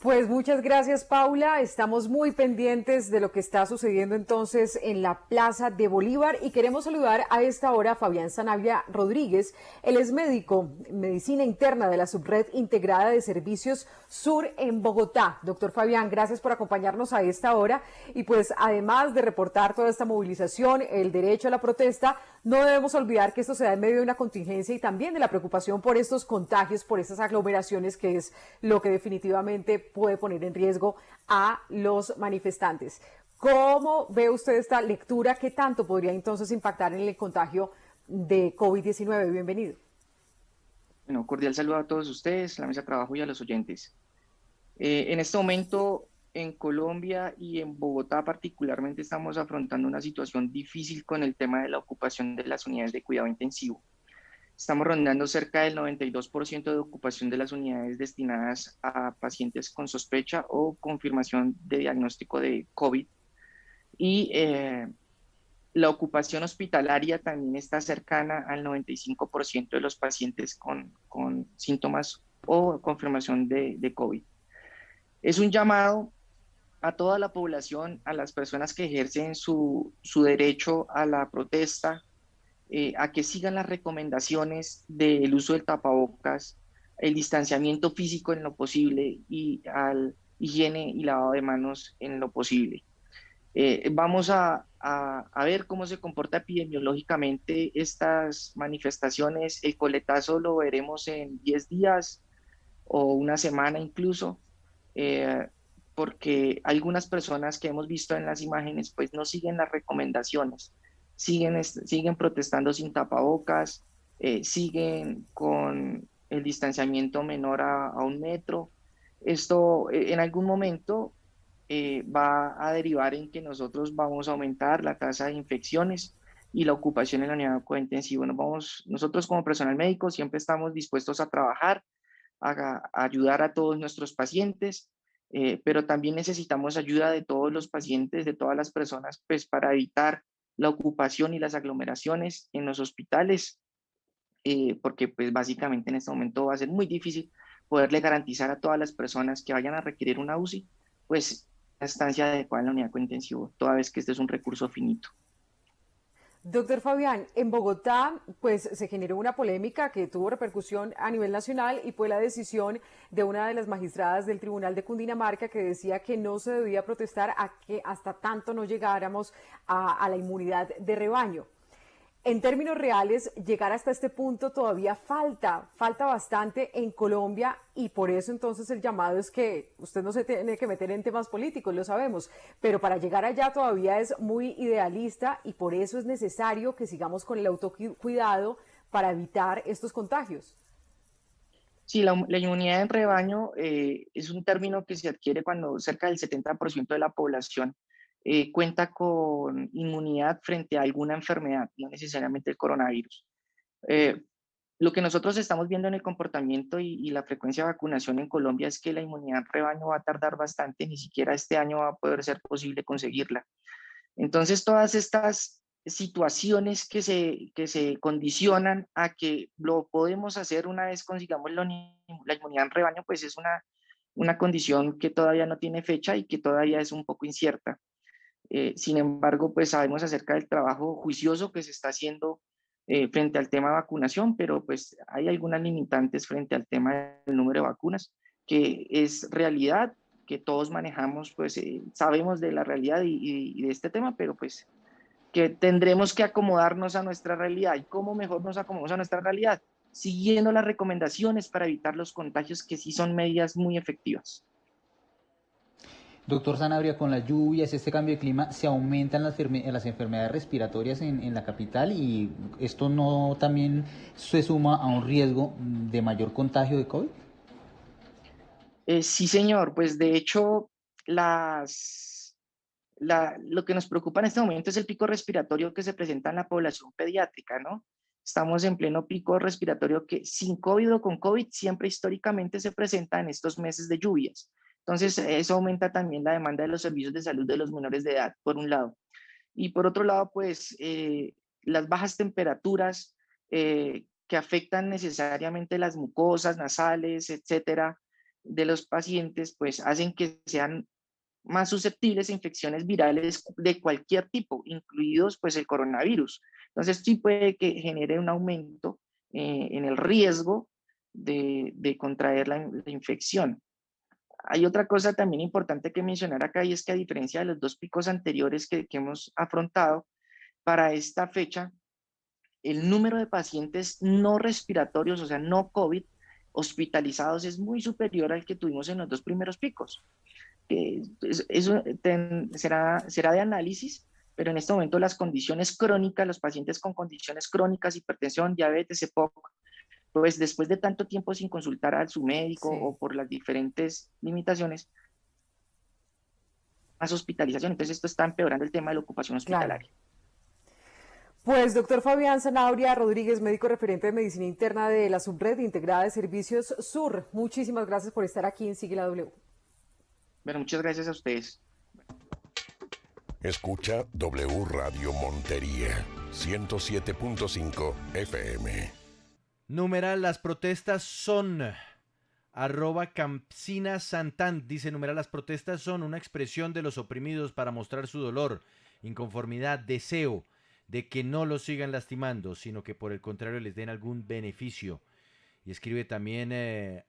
Pues muchas gracias, Paula. Estamos muy pendientes de lo que está sucediendo entonces en la Plaza de Bolívar y queremos saludar a esta hora a Fabián Sanabria Rodríguez. Él es médico, medicina interna de la Subred Integrada de Servicios Sur en Bogotá. Doctor Fabián, gracias por acompañarnos a esta hora y pues además de reportar toda esta movilización, el derecho a la protesta, no debemos olvidar que esto se da en medio de una contingencia y también de la preocupación por estos contagios, por estas aglomeraciones, que es lo que definitivamente puede poner en riesgo a los manifestantes. ¿Cómo ve usted esta lectura? ¿Qué tanto podría entonces impactar en el contagio de COVID-19? Bienvenido. Bueno, cordial saludo a todos ustedes, a la mesa de trabajo y a los oyentes. En este momento en Colombia y en Bogotá particularmente estamos afrontando una situación difícil con el tema de la ocupación de las unidades de cuidado intensivo. Estamos rondando cerca del 92% de ocupación de las unidades destinadas a pacientes con sospecha o confirmación de diagnóstico de COVID. Y la ocupación hospitalaria también está cercana al 95% de los pacientes con síntomas o confirmación de COVID. Es un llamado a toda la población, a las personas que ejercen su derecho a la protesta, a que sigan las recomendaciones del uso del tapabocas, el distanciamiento físico en lo posible y al higiene y lavado de manos en lo posible. Vamos a ver cómo se comporta epidemiológicamente estas manifestaciones. El coletazo lo veremos en 10 días o una semana incluso, porque algunas personas que hemos visto en las imágenes pues no siguen las recomendaciones, siguen protestando sin tapabocas, siguen con el distanciamiento menor a 1 metro. Esto en algún momento va a derivar en que nosotros vamos a aumentar la tasa de infecciones y la ocupación en la unidad de cuidado intensivo. Nosotros como personal médico siempre estamos dispuestos a trabajar, a ayudar a todos nuestros pacientes, pero también necesitamos ayuda de todos los pacientes, de todas las personas, pues para evitar la ocupación y las aglomeraciones en los hospitales, porque pues básicamente en este momento va a ser muy difícil poderle garantizar a todas las personas que vayan a requerir una UCI, pues la estancia adecuada en la unidad de cuidado intensivo, toda vez que este es un recurso finito. Doctor Fabián, en Bogotá pues se generó una polémica que tuvo repercusión a nivel nacional y fue la decisión de una de las magistradas del Tribunal de Cundinamarca que decía que no se debía protestar hasta tanto no llegáramos a la inmunidad de rebaño. En términos reales, llegar hasta este punto todavía falta bastante en Colombia y por eso entonces el llamado es que usted no se tiene que meter en temas políticos, lo sabemos, pero para llegar allá todavía es muy idealista y por eso es necesario que sigamos con el autocuidado para evitar estos contagios. Sí, la inmunidad en rebaño es un término que se adquiere cuando cerca del 70% de la población cuenta con inmunidad frente a alguna enfermedad, no necesariamente el coronavirus. Lo que nosotros estamos viendo en el comportamiento y la frecuencia de vacunación en Colombia es que la inmunidad en rebaño va a tardar bastante, ni siquiera este año va a poder ser posible conseguirla. Entonces, todas estas situaciones que se condicionan a que lo podemos hacer una vez consigamos la inmunidad en rebaño, pues es una condición que todavía no tiene fecha y que todavía es un poco incierta. Sin embargo, pues sabemos acerca del trabajo juicioso que se está haciendo frente al tema de vacunación, pero pues hay algunas limitantes frente al tema del número de vacunas, que es realidad, que todos manejamos, pues sabemos de la realidad y de este tema, pero pues que tendremos que acomodarnos a nuestra realidad. ¿Y cómo mejor nos acomodamos a nuestra realidad? Siguiendo las recomendaciones para evitar los contagios, que sí son medidas muy efectivas. Doctor Sanabria, con las lluvias, este cambio de clima, ¿se aumentan las enfermedades respiratorias en la capital y esto no también se suma a un riesgo de mayor contagio de COVID? Sí, señor. Pues de hecho, lo que nos preocupa en este momento es el pico respiratorio que se presenta en la población pediátrica, ¿no? Estamos en pleno pico respiratorio que sin COVID o con COVID siempre históricamente se presenta en estos meses de lluvias. Entonces, eso aumenta también la demanda de los servicios de salud de los menores de edad, por un lado. Y por otro lado, pues, las bajas temperaturas que afectan necesariamente las mucosas nasales, etcétera, de los pacientes, pues hacen que sean más susceptibles a infecciones virales de cualquier tipo, incluidos pues el coronavirus. Entonces sí puede que genere un aumento en el riesgo de contraer la infección. Hay otra cosa también importante que mencionar acá y es que a diferencia de los dos picos anteriores que hemos afrontado, para esta fecha el número de pacientes no respiratorios, o sea, no COVID, hospitalizados es muy superior al que tuvimos en los dos primeros picos. Eso será de análisis, pero en este momento las condiciones crónicas, los pacientes con condiciones crónicas, hipertensión, diabetes, EPOC, pues después de tanto tiempo sin consultar a su médico o por las diferentes limitaciones, más hospitalización. Entonces esto está empeorando el tema de la ocupación hospitalaria. Claro. Pues, doctor Fabián Zanabria Rodríguez, médico referente de Medicina Interna de la Subred Integrada de Servicios Sur, muchísimas gracias por estar aquí en Sigue la W. Bueno, muchas gracias a ustedes. Escucha W Radio Montería, 107.5 FM. Numeral, las protestas son... @Campsina Santant dice, numeral, las protestas son una expresión de los oprimidos para mostrar su dolor, inconformidad, deseo de que no los sigan lastimando, sino que por el contrario les den algún beneficio. Y escribe también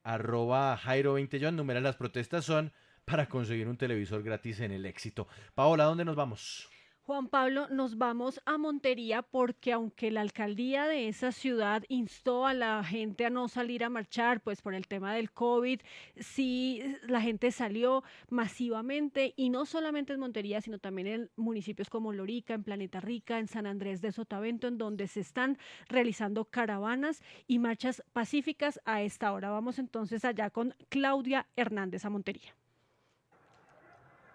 @Jairo20 numeral, las protestas son para conseguir un televisor gratis en el Éxito. Paola, ¿a dónde nos vamos? Juan Pablo, nos vamos a Montería porque aunque la alcaldía de esa ciudad instó a la gente a no salir a marchar, pues por el tema del COVID, sí la gente salió masivamente y no solamente en Montería, sino también en municipios como Lorica, en Planeta Rica, en San Andrés de Sotavento, en donde se están realizando caravanas y marchas pacíficas a esta hora. Vamos entonces allá con Claudia Hernández a Montería.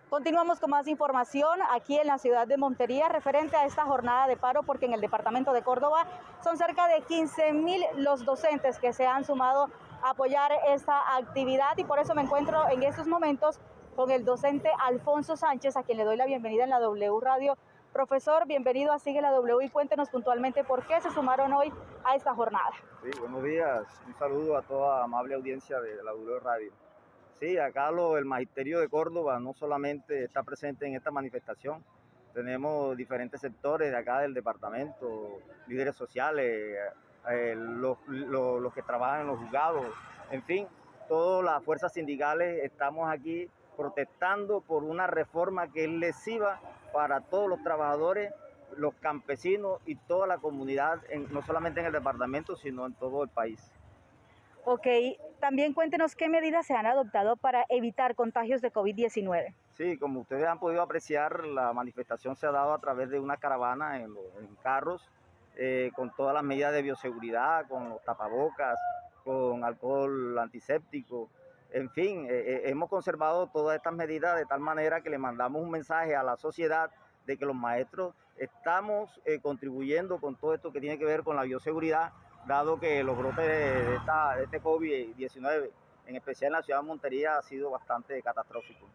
Continuamos con más información aquí en la ciudad de Montería referente a esta jornada de paro, porque en el departamento de Córdoba son cerca de 15.000 los docentes que se han sumado a apoyar esta actividad y por eso me encuentro en estos momentos con el docente Alfonso Sánchez, a quien le doy la bienvenida en la W Radio. Profesor, bienvenido a Sigue la W y cuéntenos puntualmente por qué se sumaron hoy a esta jornada. Sí, buenos días, un saludo a toda amable audiencia de la W Radio. Sí, acá el Magisterio de Córdoba no solamente está presente en esta manifestación, tenemos diferentes sectores de acá del departamento, líderes sociales, los que trabajan en los juzgados, en fin, todas las fuerzas sindicales estamos aquí protestando por una reforma que es lesiva para todos los trabajadores, los campesinos y toda la comunidad, no solamente en el departamento, sino en todo el país. Ok, también cuéntenos qué medidas se han adoptado para evitar contagios de COVID-19. Sí, como ustedes han podido apreciar, la manifestación se ha dado a través de una caravana en carros, con todas las medidas de bioseguridad, con los tapabocas, con alcohol antiséptico. En fin, hemos conservado todas estas medidas de tal manera que le mandamos un mensaje a la sociedad de que los maestros estamos contribuyendo con todo esto que tiene que ver con la bioseguridad, dado que los brotes de este COVID-19, en especial en la ciudad de Montería, ha sido bastante catastrófico.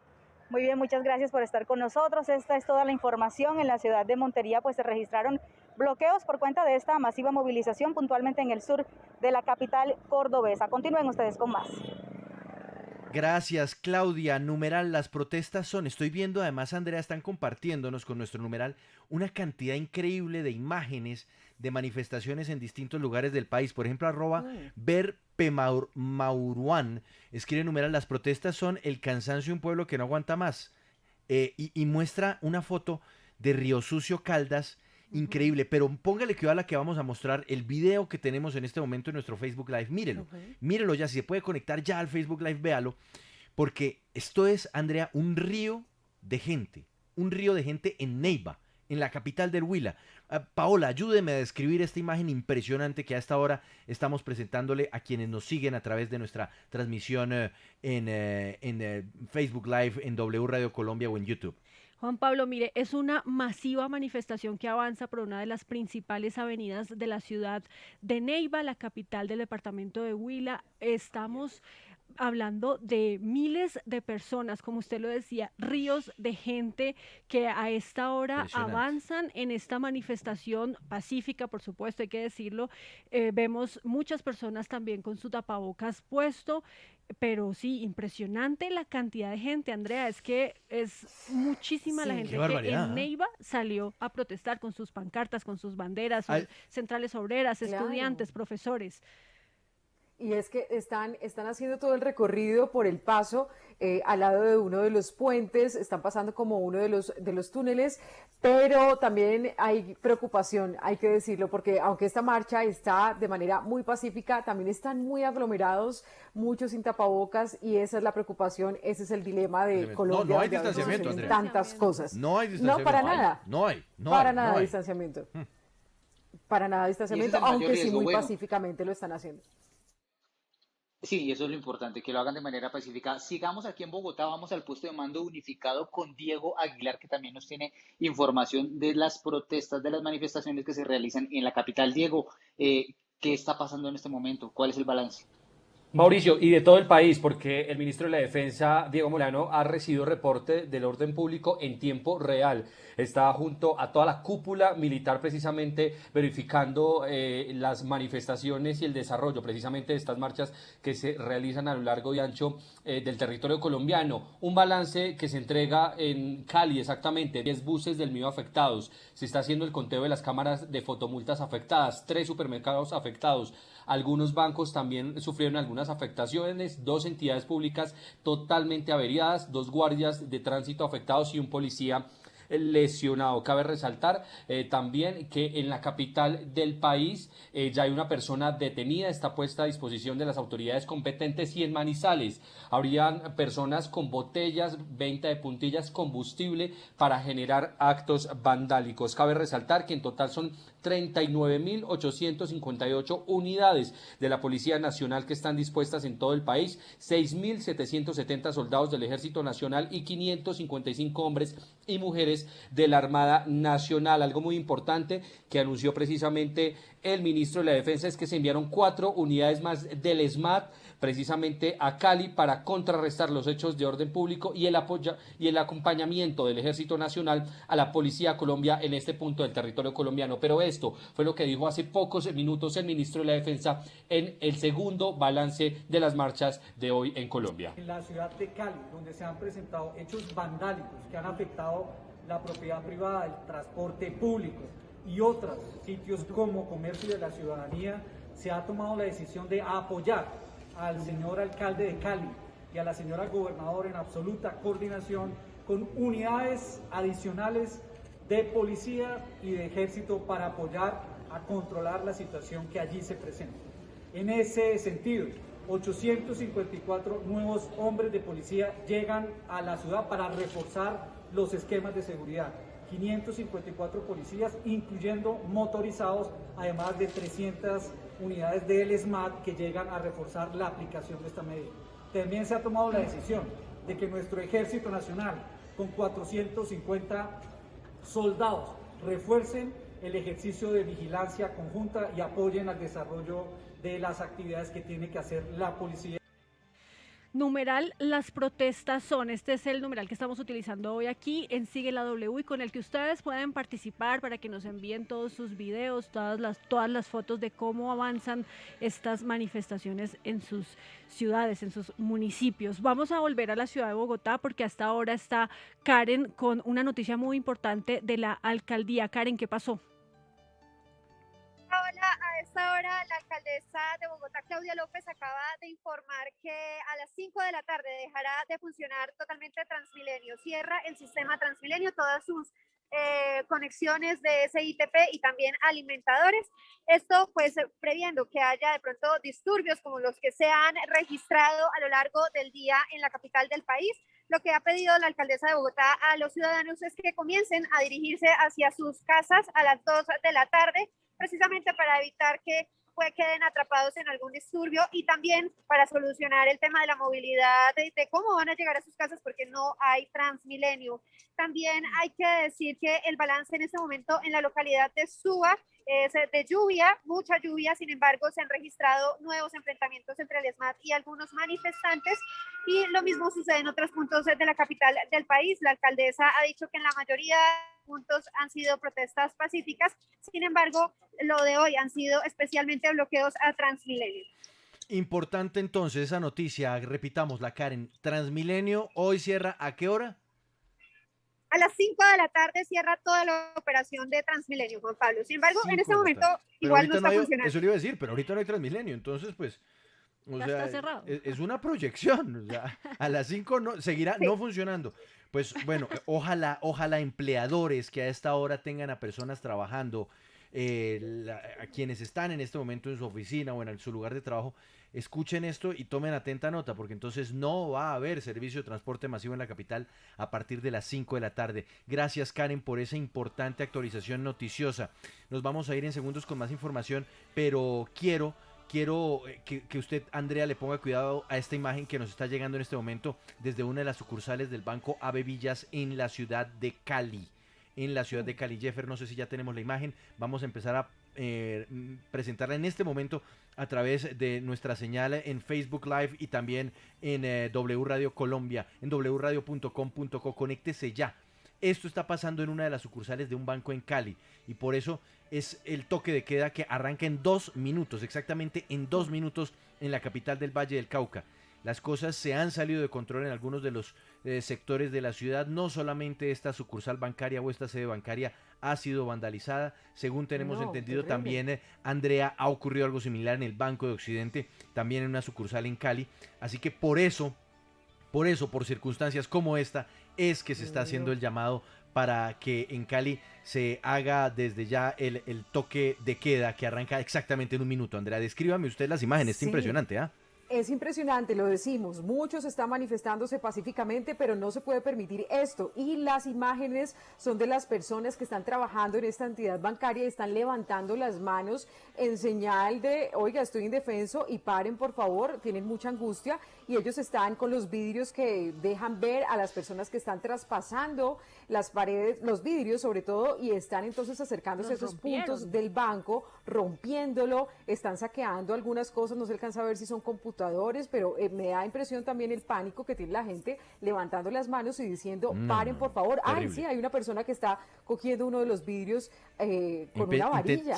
Muy bien, muchas gracias por estar con nosotros. Esta es toda la información. En la ciudad de Montería pues se registraron bloqueos por cuenta de esta masiva movilización, puntualmente en el sur de la capital cordobesa. Continúen ustedes con más. Gracias, Claudia. Numeral, las protestas son... Estoy viendo, además, Andrea, están compartiéndonos con nuestro numeral una cantidad increíble de imágenes de manifestaciones en distintos lugares del país. Por ejemplo, @Verpemauruan escribe numeral, las protestas son el cansancio de un pueblo que no aguanta más. Y muestra una foto de Río Sucio, Caldas, increíble, pero póngale cuidado a la que vamos a mostrar, el video que tenemos en este momento en nuestro Facebook Live, mírelo, mírelo ya, si se puede conectar ya al Facebook Live, véalo, porque esto es, Andrea, un río de gente en Neiva, en la capital del Huila. Paola, ayúdeme a describir esta imagen impresionante que a esta hora estamos presentándole a quienes nos siguen a través de nuestra transmisión en Facebook Live, en W Radio Colombia o en YouTube. Juan Pablo, mire, es una masiva manifestación que avanza por una de las principales avenidas de la ciudad de Neiva, la capital del departamento de Huila. Estamos hablando de miles de personas, como usted lo decía, ríos de gente que a esta hora avanzan en esta manifestación pacífica, por supuesto, hay que decirlo. Vemos muchas personas también con su tapabocas puesto, pero sí, impresionante la cantidad de gente, Andrea, es que es muchísima la Sí. gente Qué que barbaridad, en ¿ah? Neiva salió a protestar con sus pancartas, con sus banderas, Al- centrales obreras, Claro. estudiantes, profesores. Y es que están haciendo todo el recorrido por el paso al lado de uno de los puentes, están pasando como uno de los túneles, pero también hay preocupación, hay que decirlo, porque aunque esta marcha está de manera muy pacífica, también están muy aglomerados, muchos sin tapabocas, y esa es la preocupación, ese es el dilema de No, Colombia, no hay donde a veces distanciamiento, suceden Andrea. tantas cosas. No hay distanciamiento. No, para nada. Para No nada hay. distanciamiento. Para nada distanciamiento, el mayor aunque sí riesgo. muy Bueno. pacíficamente lo están haciendo. Sí, eso es lo importante, que lo hagan de manera pacífica. Sigamos aquí en Bogotá, vamos al puesto de mando unificado con Diego Aguilar, que también nos tiene información de las protestas, de las manifestaciones que se realizan en la capital. Diego, ¿qué está pasando en este momento? ¿Cuál es el balance? Mauricio, y de todo el país, porque el ministro de la Defensa, Diego Molano, ha recibido reporte del orden público en tiempo real. Está junto a toda la cúpula militar precisamente verificando las manifestaciones y el desarrollo precisamente de estas marchas que se realizan a lo largo y ancho del territorio colombiano. Un balance que se entrega en Cali, exactamente, 10 buses del MIO afectados. Se está haciendo el conteo de las cámaras de fotomultas afectadas, 3 supermercados afectados. Algunos bancos también sufrieron algunas afectaciones, 2 entidades públicas totalmente averiadas, 2 guardias de tránsito afectados y un policía lesionado. Cabe resaltar también que en la capital del país ya hay una persona detenida, está puesta a disposición de las autoridades competentes, y en Manizales habrían personas con botellas, venta de puntillas, combustible para generar actos vandálicos. Cabe resaltar que en total son 39.858 unidades de la Policía Nacional que están dispuestas en todo el país, 6.770 soldados del Ejército Nacional y 555 hombres y mujeres de la Armada Nacional. Algo muy importante que anunció precisamente el ministro de la Defensa es que se enviaron 4 unidades más del SMAT precisamente a Cali para contrarrestar los hechos de orden público y el acompañamiento del Ejército Nacional a la Policía Colombia en este punto del territorio colombiano. Pero esto fue lo que dijo hace pocos minutos el ministro de la Defensa en el segundo balance de las marchas de hoy en Colombia. En la ciudad de Cali, donde se han presentado hechos vandálicos que han afectado la propiedad privada, el transporte público y otros sitios como comercio de la ciudadanía, se ha tomado la decisión de apoyar al señor alcalde de Cali y a la señora gobernadora en absoluta coordinación con unidades adicionales de policía y de ejército para apoyar a controlar la situación que allí se presenta. En ese sentido, 854 nuevos hombres de policía llegan a la ciudad para reforzar los esquemas de seguridad. 554 policías, incluyendo motorizados, además de 300 unidades del SMAT que llegan a reforzar la aplicación de esta medida. También se ha tomado la decisión de que nuestro Ejército Nacional, con 450 soldados, refuercen el ejercicio de vigilancia conjunta y apoyen al desarrollo de las actividades que tiene que hacer la policía. Numeral, las protestas son, este es el numeral que estamos utilizando hoy aquí en Sigue la W y con el que ustedes pueden participar para que nos envíen todos sus videos, todas las fotos de cómo avanzan estas manifestaciones en sus ciudades, en sus municipios. Vamos a volver a la ciudad de Bogotá porque hasta ahora está Karen con una noticia muy importante de la alcaldía. Karen, ¿qué pasó? Hola, a esta hora la alcaldesa de Bogotá, Claudia López, acaba de informar que a las 5 de la tarde dejará de funcionar totalmente Transmilenio. Cierra el sistema Transmilenio, todas sus conexiones de SITP y también alimentadores. Esto pues previendo que haya de pronto disturbios como los que se han registrado a lo largo del día en la capital del país. Lo que ha pedido la alcaldesa de Bogotá a los ciudadanos es que comiencen a dirigirse hacia sus casas a las 2 de la tarde, precisamente para evitar que queden atrapados en algún disturbio, y también para solucionar el tema de la movilidad, de cómo van a llegar a sus casas porque no hay Transmilenio. También hay que decir que el balance en este momento en la localidad de Suba es de lluvia, mucha lluvia. Sin embargo, se han registrado nuevos enfrentamientos entre el ESMAD y algunos manifestantes, y lo mismo sucede en otros puntos de la capital del país. La alcaldesa ha dicho que en la mayoría de puntos han sido protestas pacíficas. Sin embargo, lo de hoy han sido especialmente bloqueos a Transmilenio. Importante entonces esa noticia, repitámosla, Karen. Transmilenio hoy cierra ¿a qué hora? A las 5 de la tarde cierra toda la operación de Transmilenio, Juan Pablo. Sin embargo, en este momento igual no está funcionando. Eso le iba a decir, pero ahorita no hay Transmilenio, entonces pues, o Ya sea, está cerrado. es una proyección, o sea, a las 5 no, seguirá no funcionando. Pues bueno, ojalá empleadores que a esta hora tengan a personas trabajando, a quienes están en este momento en su oficina o en su lugar de trabajo, escuchen esto y tomen atenta nota, porque entonces no va a haber servicio de transporte masivo en la capital a partir de las 5 de la tarde. Gracias, Karen, por esa importante actualización noticiosa. Nos vamos a ir en segundos con más información, pero quiero que usted, Andrea, le ponga cuidado a esta imagen que nos está llegando en este momento desde una de las sucursales del Banco Ave Villas en la ciudad de Cali. Jeffer, no sé si ya tenemos la imagen. Vamos a empezar a presentarla en este momento a través de nuestra señal en Facebook Live y también en W Radio Colombia, en wradio.com.co. Conéctese ya. Esto está pasando en una de las sucursales de un banco en Cali, y por eso es el toque de queda que arranca en 2 minutos, exactamente en 2 minutos en la capital del Valle del Cauca. Las cosas se han salido de control en algunos de los sectores de la ciudad. No solamente esta sucursal bancaria o esta sede bancaria ha sido vandalizada, según tenemos entendido, también, Andrea, ha ocurrido algo similar en el Banco de Occidente, también en una sucursal en Cali. Así que por eso, por circunstancias como esta, es que se está haciendo el llamado para que en Cali se haga desde ya el toque de queda, que arranca exactamente en 1 minuto. Andrea, descríbame usted las imágenes, está impresionante, ¿ah? Es impresionante, lo decimos, muchos están manifestándose pacíficamente, pero no se puede permitir esto, y las imágenes son de las personas que están trabajando en esta entidad bancaria y están levantando las manos en señal de, oiga, estoy indefenso y paren por favor, tienen mucha angustia, y ellos están con los vidrios que dejan ver a las personas que están traspasando las paredes, los vidrios sobre todo, y están entonces acercándose a esos puntos del banco, rompiéndolo, están saqueando algunas cosas, no se alcanza a ver si son computadores, pero me da impresión también el pánico que tiene la gente levantando las manos y diciendo, paren por favor. Terrible. Ay, sí, hay una persona que está cogiendo uno de los vidrios con una varilla.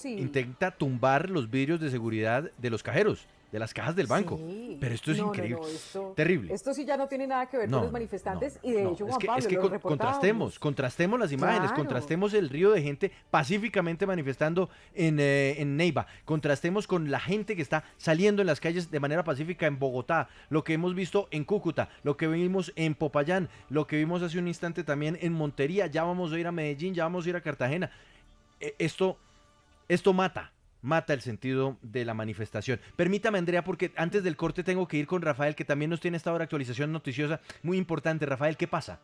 Intenta tumbar los vidrios de seguridad de los cajeros, de las cajas del banco. Sí. Pero esto es increíble. Terrible. Esto sí ya no tiene nada que ver con los manifestantes y de hecho, Juan Pablo, es que contrastemos las imágenes, contrastemos el río de gente pacíficamente manifestando en Neiva, contrastemos con la gente que está saliendo en las calles de manera pacífica en Bogotá, lo que hemos visto en Cúcuta, lo que vimos en Popayán, lo que vimos hace un instante también en Montería. Ya vamos a ir a Medellín, ya vamos a ir a Cartagena. Esto mata el sentido de la manifestación. Permítame, Andrea, porque antes del corte tengo que ir con Rafael, que también nos tiene esta hora actualización noticiosa muy importante. Rafael, ¿qué pasa?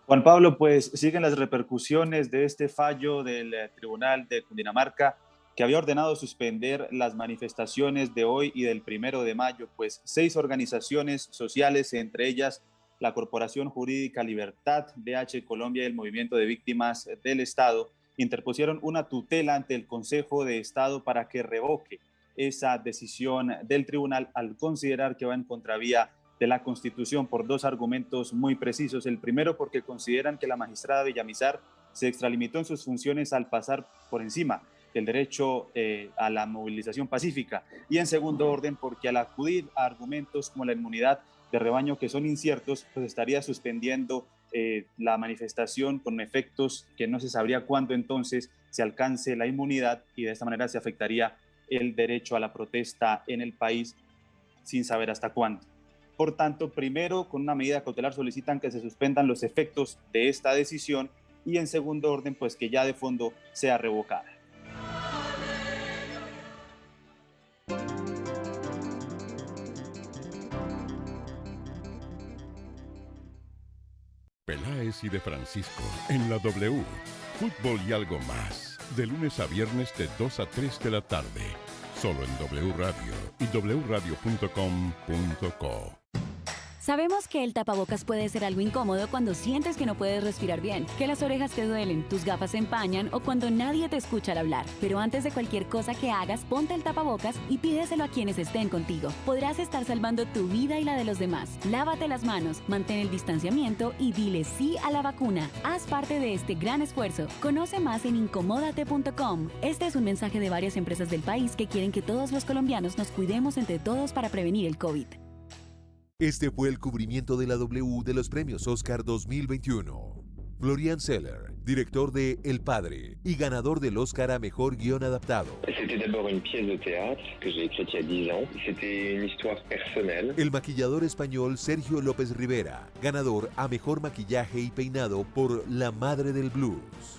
Juan Pablo, pues siguen las repercusiones de este fallo del Tribunal de Cundinamarca, que había ordenado suspender las manifestaciones de hoy y del 1 de mayo, pues 6 organizaciones sociales, entre ellas la Corporación Jurídica Libertad, DH Colombia y el Movimiento de Víctimas del Estado, interpusieron una tutela ante el Consejo de Estado para que revoque esa decisión del tribunal, al considerar que va en contravía de la Constitución por 2 argumentos muy precisos. El primero, porque consideran que la magistrada Villamizar se extralimitó en sus funciones al pasar por encima del derecho a la movilización pacífica, y en segundo orden, porque al acudir a argumentos como la inmunidad de rebaño, que son inciertos, pues estaría suspendiendo la manifestación con efectos que no se sabría cuándo entonces se alcance la inmunidad, y de esta manera se afectaría el derecho a la protesta en el país sin saber hasta cuándo. Por tanto, primero, con una medida cautelar solicitan que se suspendan los efectos de esta decisión, y en segundo orden, pues que ya de fondo sea revocada. Peláez y de Francisco en la W. Fútbol y algo más. De lunes a viernes de 2 a 3 de la tarde. Solo en W Radio y wradio.com.co. Sabemos que el tapabocas puede ser algo incómodo cuando sientes que no puedes respirar bien, que las orejas te duelen, tus gafas se empañan o cuando nadie te escucha al hablar. Pero antes de cualquier cosa que hagas, ponte el tapabocas y pídeselo a quienes estén contigo. Podrás estar salvando tu vida y la de los demás. Lávate las manos, mantén el distanciamiento y dile sí a la vacuna. Haz parte de este gran esfuerzo. Conoce más en incomódate.com. Este es un mensaje de varias empresas del país que quieren que todos los colombianos nos cuidemos entre todos para prevenir el COVID. Este fue el cubrimiento de la W de los premios Oscar 2021. Florian Zeller, director de El Padre y ganador del Oscar a Mejor Guión Adaptado. C'était d'abord une pièce de théâtre que j'ai écrite il y a 10 ans. C'était une histoire personnelle. El maquillador español Sergio López Rivera, ganador a Mejor Maquillaje y Peinado por La Madre del Blues.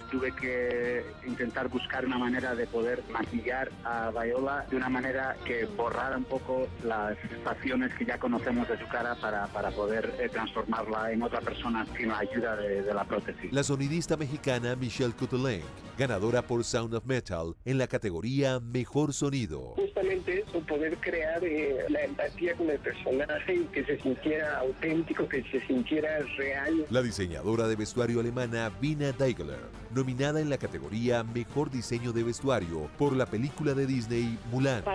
Tuve que intentar buscar una manera de poder maquillar a Viola de una manera que borrara un poco las facciones que ya conocemos de su cara para poder transformarla en otra persona sin la ayuda de la prótesis. La sonidista mexicana Michelle Kutelenk, ganadora por Sound of Metal en la categoría Mejor Sonido. Justamente eso, poder crear la empatía con el personaje y que se sintiera auténtico, que se sintiera real. La diseñadora de vestuario alemana Vina Deigler, nominada en la categoría Mejor Diseño de Vestuario por la película de Disney Mulan.